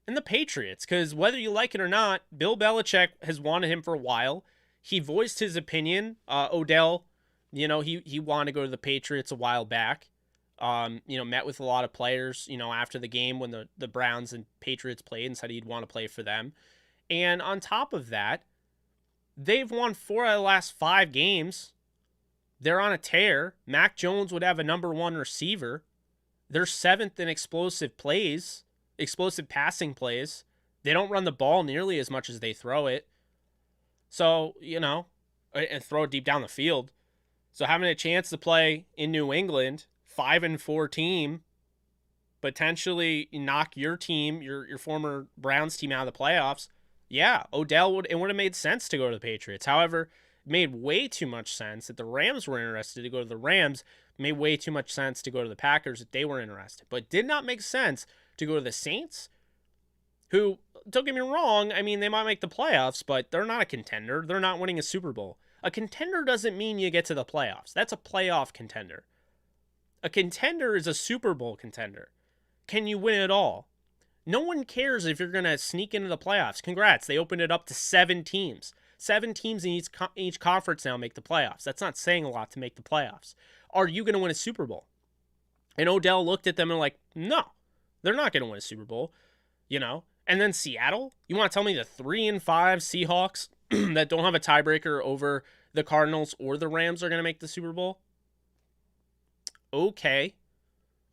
and the Patriots. Because whether you like it or not, Bill Belichick has wanted him for a while. He voiced his opinion. Odell, he wanted to go to the Patriots a while back. Met with a lot of players, after the game when the Browns and Patriots played and said he'd want to play for them. And on top of that, they've won 4 out of the last 5 games. They're on a tear. Mac Jones would have a number 1 receiver. They're 7th in explosive passing plays. They don't run the ball nearly as much as they throw it. So, and throw it deep down the field. So having a chance to play in New England, 5-4 team, potentially knock your team, your former Browns team out of the playoffs. Yeah, Odell it would have made sense to go to the Patriots. However, it made way too much sense that the Rams were interested to go to the Rams. It made way too much sense to go to the Packers if they were interested. But did not make sense to go to the Saints, who, don't get me wrong, I mean, they might make the playoffs, but they're not a contender. They're not winning a Super Bowl. A contender doesn't mean you get to the playoffs. That's a playoff contender. A contender is a Super Bowl contender. Can you win it all? No one cares if you're going to sneak into the playoffs. Congrats. They opened it up to 7 teams. 7 teams in each conference now make the playoffs. That's not saying a lot to make the playoffs. Are you going to win a Super Bowl? And Odell looked at them and like, no, they're not going to win a Super Bowl. And then Seattle? You want to tell me the 3-5 Seahawks that don't have a tiebreaker over the Cardinals or the Rams are going to make the Super Bowl? Okay.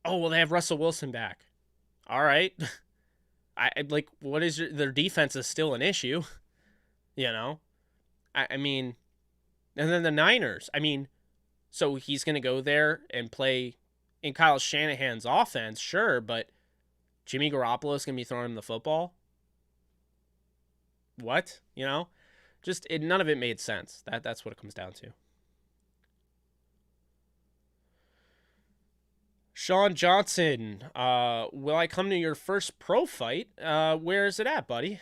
Oh, well, they have Russell Wilson back. All right. What is their defense is still an issue, I mean, and then the Niners. I mean, so he's going to go there and play in Kyle Shanahan's offense, sure, but Jimmy Garoppolo is going to be throwing him the football? What? None of it made sense. That's what it comes down to. Sean Johnson, will I come to your first pro fight? Where is it at, buddy?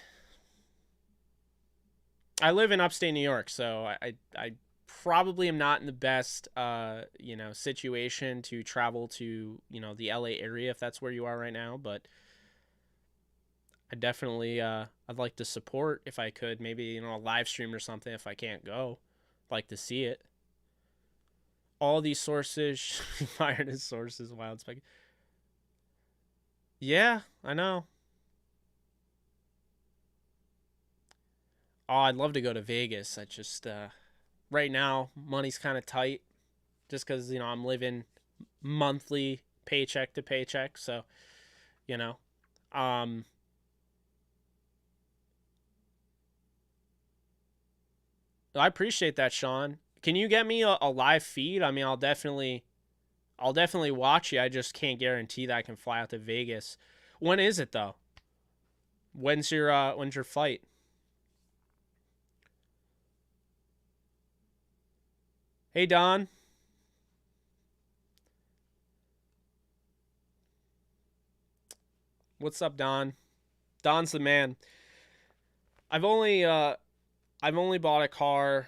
I live in upstate New York, so I probably am not in the best, situation to travel to, the LA area if that's where you are right now. But I definitely, I'd like to support if I could. Maybe, a live stream or something if I can't go. I'd like to see it. All these sources, fired his sources, wild spec. Yeah, I know. Oh, I'd love to go to Vegas. I just, right now, money's kind of tight. Just because, I'm living monthly paycheck to paycheck. So, I appreciate that, Sean. Can you get me a live feed? I mean, I'll definitely watch you. I just can't guarantee that I can fly out to Vegas. When is it though? When's your flight? Hey Don. What's up, Don? Don's the man. I've only bought a car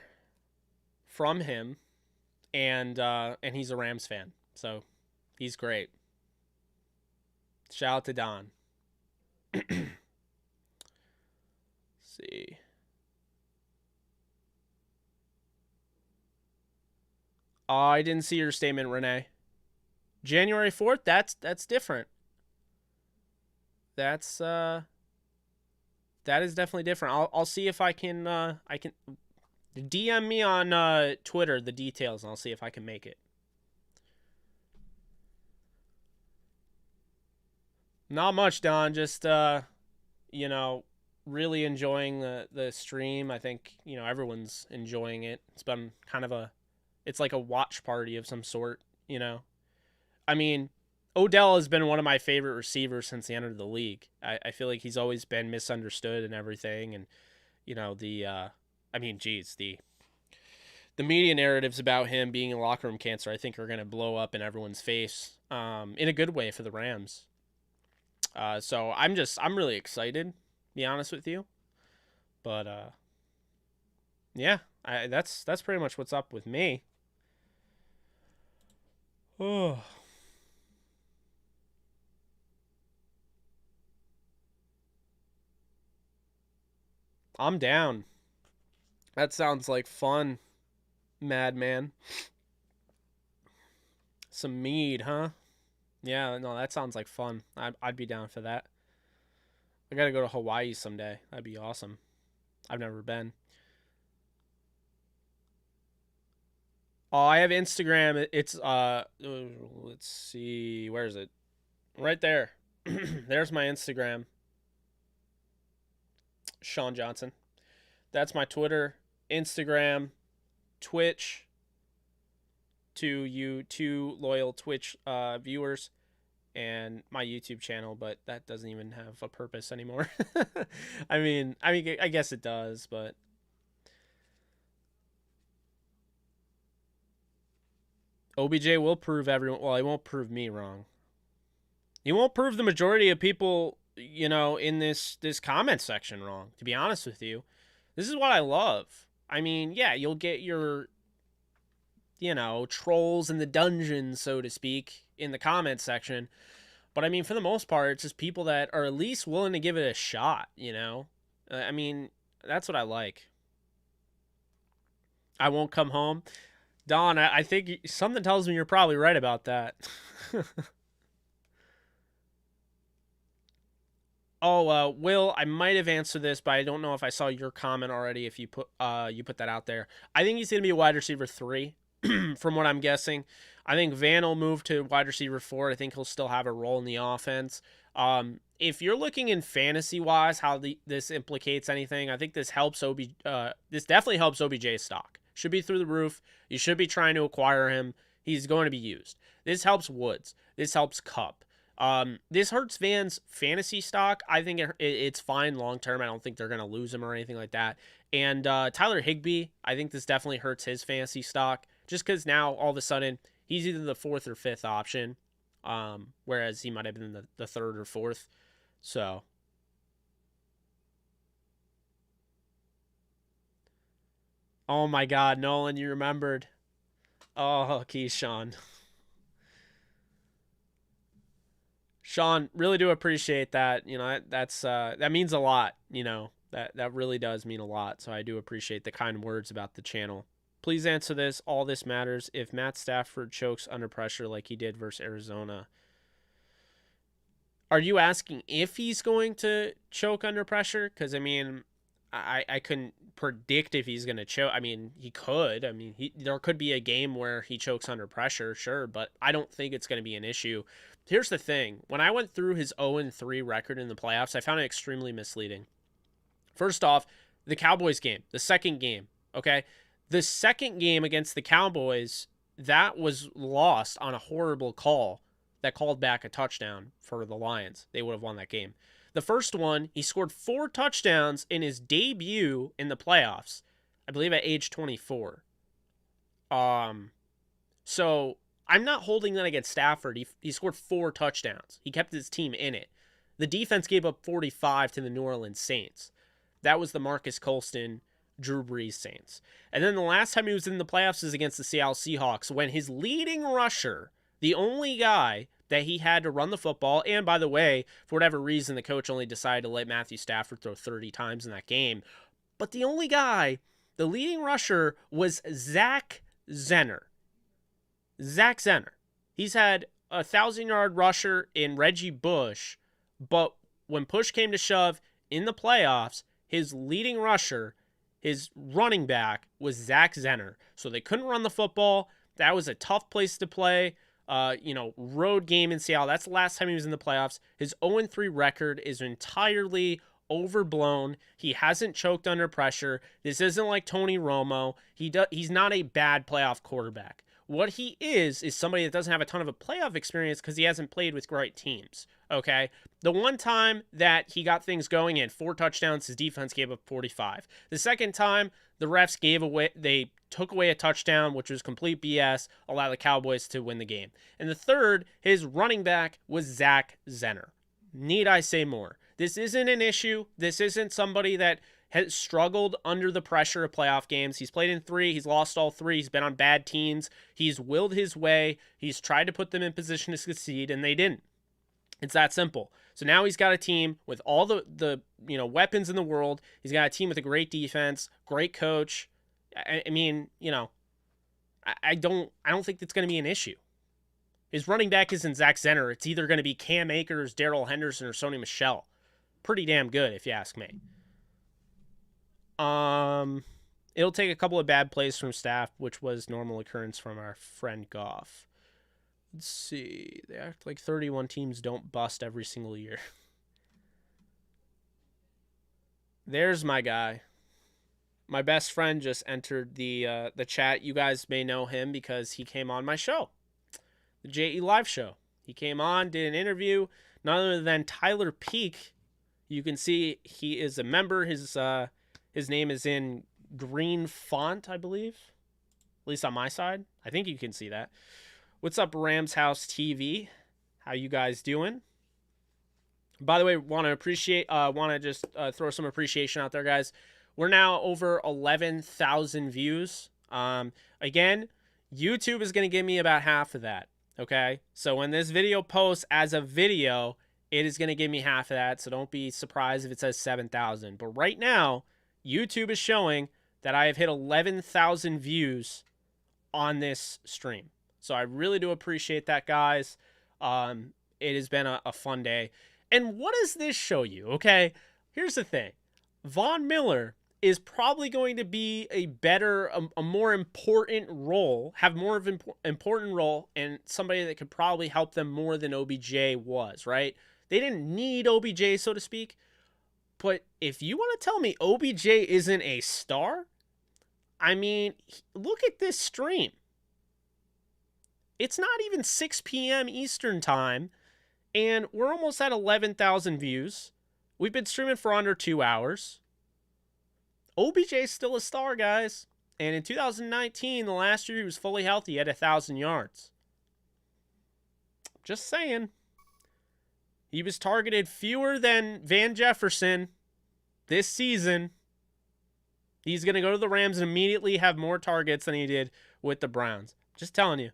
from him, and he's a Rams fan, so he's great. Shout out to Don. See. Oh, I didn't see your statement, Renee. January 4th? That's different. That is definitely different. I'll see if I can DM me on Twitter the details, and I'll see if I can make it. Not much, Don. Just really enjoying the stream. I think everyone's enjoying it. It's been kind of it's like a watch party of some sort. I mean, Odell has been one of my favorite receivers since he entered the league. I feel like he's always been misunderstood and everything, and the media narratives about him being a locker room cancer, I think, are going to blow up in everyone's face in a good way for the Rams. So I'm really excited, to be honest with you. But yeah, that's pretty much what's up with me. Oh. I'm down. That sounds like fun, madman. Some mead, huh? Yeah, no, that sounds like fun. I'd be down for that. I gotta go to Hawaii someday. That'd be awesome. I've never been. Oh, I have Instagram. It's let's see, where is it? Right there. There's my Instagram. Sean Johnson. That's my Twitter, Instagram, Twitch. To you two loyal Twitch viewers, and my YouTube channel, but that doesn't even have a purpose anymore. I mean, I guess it does, but OBJ will prove everyone. Well, he won't prove me wrong. He won't prove the majority of people, you know, in this comment section wrong. To be honest with you, this is what I love. I mean, yeah, you'll get your, you know, trolls in the dungeon, so to speak, in the comment section. But I mean, for the most part, it's just people that are at least willing to give it a shot, you know? I mean, that's what I like. I won't come home. Don, I think something tells me you're probably right about that. Oh, Will, I might have answered this, but I don't know if I saw your comment already. If you put that out there, I think he's gonna be a wide receiver 3, from what I'm guessing. I think Van will move to wide receiver 4. I think he'll still have a role in the offense. If you're looking in fantasy wise, how this implicates anything, I think this helps this definitely helps OBJ's stock. Should be through the roof. You should be trying to acquire him. He's going to be used. This helps Woods. This helps Cup. This hurts Van's fantasy stock. I think it's fine long term. I don't think they're going to lose him or anything like that. And Tyler Higbee, I think this definitely hurts his fantasy stock, just because now all of a sudden he's either the 4th or 5th option, whereas he might have been the 3rd or 4th. So oh my God, Nolan, you remembered. Oh, Keyshawn. Sean, really do appreciate that. You know, that means a lot, you know. That really does mean a lot. So I do appreciate the kind words about the channel. Please answer this. All this matters. If Matt Stafford chokes under pressure like he did versus Arizona, are you asking if he's going to choke under pressure? Because, I mean, I couldn't predict if he's going to choke. I mean, he could. I mean, there could be a game where he chokes under pressure, sure, but I don't think it's going to be an issue. Here's the thing. When I went through his 0-3 record in the playoffs, I found it extremely misleading. First off, the Cowboys game, the second game, okay? The second game against the Cowboys, that was lost on a horrible call that called back a touchdown for the Lions. They would have won that game. The first one, he scored 4 touchdowns in his debut in the playoffs, I believe at age 24. So I'm not holding that against Stafford. He scored 4 touchdowns. He kept his team in it. The defense gave up 45 to the New Orleans Saints. That was the Marcus Colston, Drew Brees Saints. And then the last time he was in the playoffs is against the Seattle Seahawks, when his leading rusher, the only guy that he had to run the football, and by the way, for whatever reason, the coach only decided to let Matthew Stafford throw 30 times in that game. But the only guy, the leading rusher, was Zach Zenner. Zach Zenner. He's had a 1,000-yard rusher in Reggie Bush, but when push came to shove in the playoffs, his leading rusher, his running back, was Zach Zenner. So they couldn't run the football. That was a tough place to play. Road game in Seattle. That's the last time he was in the playoffs. His 0-3 record is entirely overblown. He hasn't choked under pressure. This isn't like Tony Romo. He's not a bad playoff quarterback. What he is somebody that doesn't have a ton of a playoff experience because he hasn't played with great teams. Okay, the one time that he got things going in 4 touchdowns, his defense gave up 45. The second time, the refs they took away a touchdown, which was complete BS, allowed the Cowboys to win the game. And the third, his running back was Zach Zenner. Need I say more? This isn't an issue. This isn't somebody that has struggled under the pressure of playoff games. He's played in 3. He's lost all 3. He's been on bad teams. He's willed his way. He's tried to put them in position to succeed, and they didn't. It's that simple. So now he's got a team with all the weapons in the world. He's got a team with a great defense, great coach. I mean, I don't think that's going to be an issue. His running back isn't Zach Zenner. It's either going to be Cam Akers, Darrell Henderson, or Sony Michel. Pretty damn good, if you ask me. It'll take a couple of bad plays from staff, which was normal occurrence from our friend Goff. Let's see. They act like 31 teams don't bust every single year. There's my guy. My best friend just entered the chat. You guys may know him because he came on my show, the JE Live show. He came on, did an interview. None other than Tyler Peak. You can see he is a member. His name is in green font, I believe. At least on my side. I think you can see that. What's up, Rams House TV? How you guys doing? By the way, want to just throw some appreciation out there, guys. We're now over 11,000 views. Again, YouTube is going to give me about half of that. Okay, so when this video posts as a video, it is going to give me half of that. So don't be surprised if it says 7,000. But right now, YouTube is showing that I have hit 11,000 views on this stream. So I really do appreciate that, guys. It has been a fun day. And what does this show you? Okay, here's the thing. Von Miller is probably going to be a more important role, have more of an important role, and somebody that could probably help them more than OBJ was, right? They didn't need OBJ, so to speak. But if you want to tell me OBJ isn't a star, I mean, look at this stream. It's not even 6 p.m. Eastern time, and we're almost at 11,000 views. We've been streaming for under 2 hours. OBJ is still a star, guys. And in 2019, the last year he was fully healthy, he had 1,000 yards. Just saying. He was targeted fewer than Van Jefferson this season. He's going to go to the Rams and immediately have more targets than he did with the Browns. Just telling you.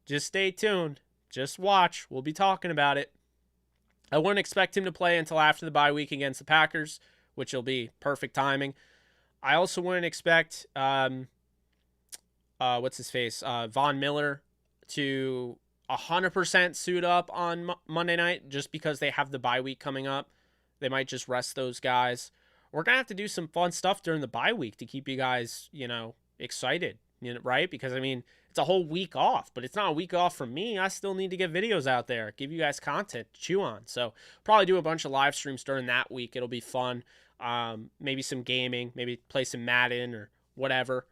Just stay tuned. Just watch. We'll be talking about it. I wouldn't expect him to play until after the bye week against the Packers, which will be perfect timing. I also wouldn't expect Von Miller to 100% suit up on Monday night just because they have the bye week coming up. They might just rest those guys. We're going to have to do some fun stuff during the bye week to keep you guys, excited, right? Because, I mean, it's a whole week off, but it's not a week off from me. I still need to get videos out there, give you guys content to chew on. So probably do a bunch of live streams during that week. It'll be fun. Maybe some gaming, maybe play some Madden or whatever.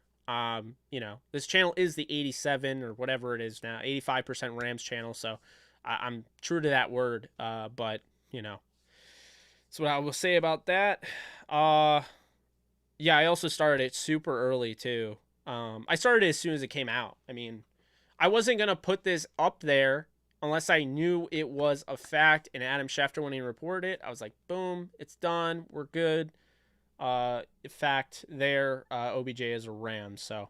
This channel is the 87 or whatever it is now, 85% Rams channel. So I'm true to that word. But that's what I will say about that. Yeah, I also started it super early too. I started it as soon as it came out. I mean, I wasn't going to put this up there unless I knew it was a fact. And Adam Schefter, when he reported it, I was like, boom, it's done. We're good. Fact there, OBJ is a Ram. So,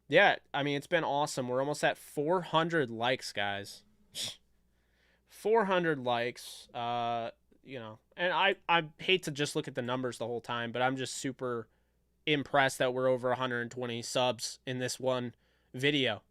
yeah, I mean, it's been awesome. We're almost at 400 likes, guys. 400 likes, and I hate to just look at the numbers the whole time, but I'm just super impressed that we're over 120 subs in this one video,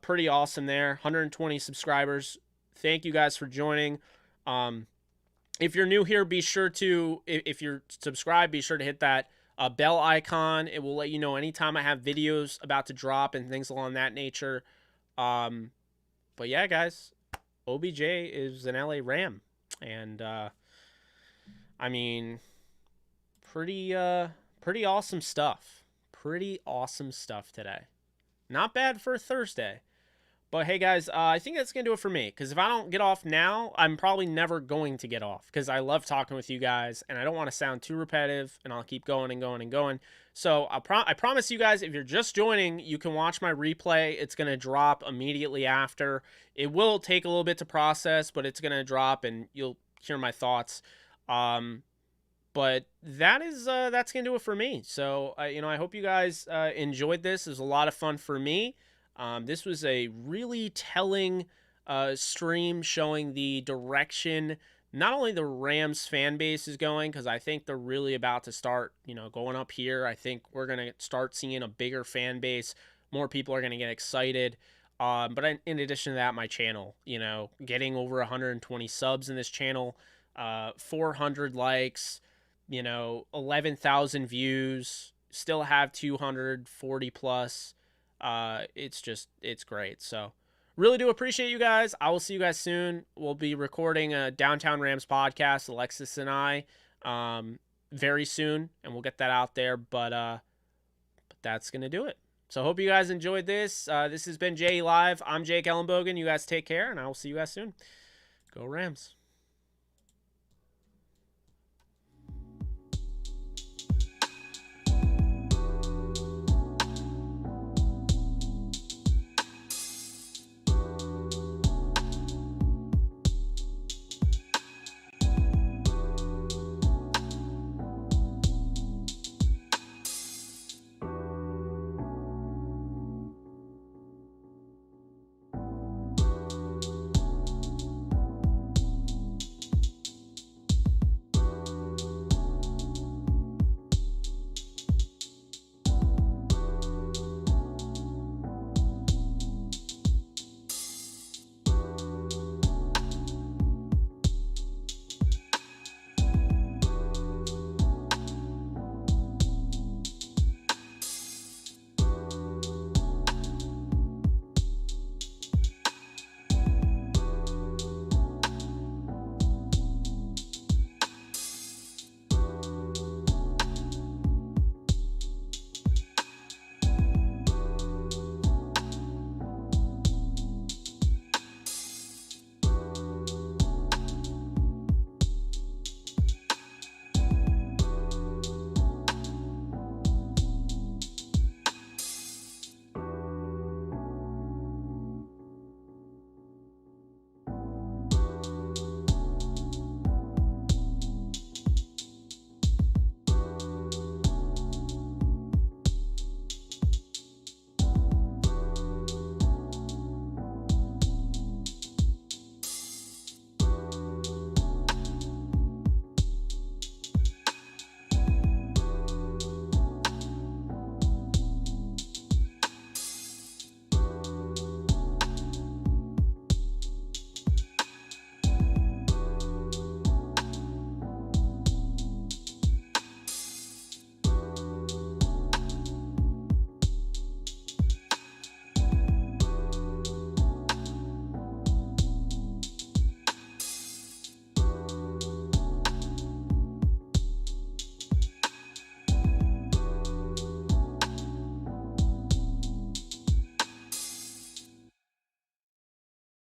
pretty awesome there. 120 subscribers. Thank you guys for joining. If you're new here, be sure to, if you're subscribed, be sure to hit that bell icon. It will let you know anytime I have videos about to drop and things along that nature. But yeah, guys, OBJ is an LA Ram. And, I mean, pretty awesome stuff. Pretty awesome stuff today. Not bad for a Thursday. But hey, guys, I think that's going to do it for me. Because if I don't get off now, I'm probably never going to get off. Because I love talking with you guys. And I don't want to sound too repetitive. And I'll keep going and going and going. So I promise you guys, if you're just joining, you can watch my replay. It's going to drop immediately after. It will take a little bit to process, but it's going to drop. And you'll hear my thoughts. But that's going to do it for me. So, I hope you guys enjoyed this. It was a lot of fun for me. This was a really telling stream showing the direction not only the Rams fan base is going, because I think they're really about to start, going up here. I think we're going to start seeing a bigger fan base. More people are going to get excited. But in addition to that, my channel, getting over 120 subs in this channel, 400 likes, 11,000 views, still have 240 plus. It's great. So really do appreciate you guys. I will see you guys soon. We'll be recording a Downtown Rams podcast, Alexis and I, very soon, and we'll get that out there. But that's going to do it. So hope you guys enjoyed this. This has been Jay Live. I'm Jake Ellenbogen. You guys take care, and I will see you guys soon. Go Rams.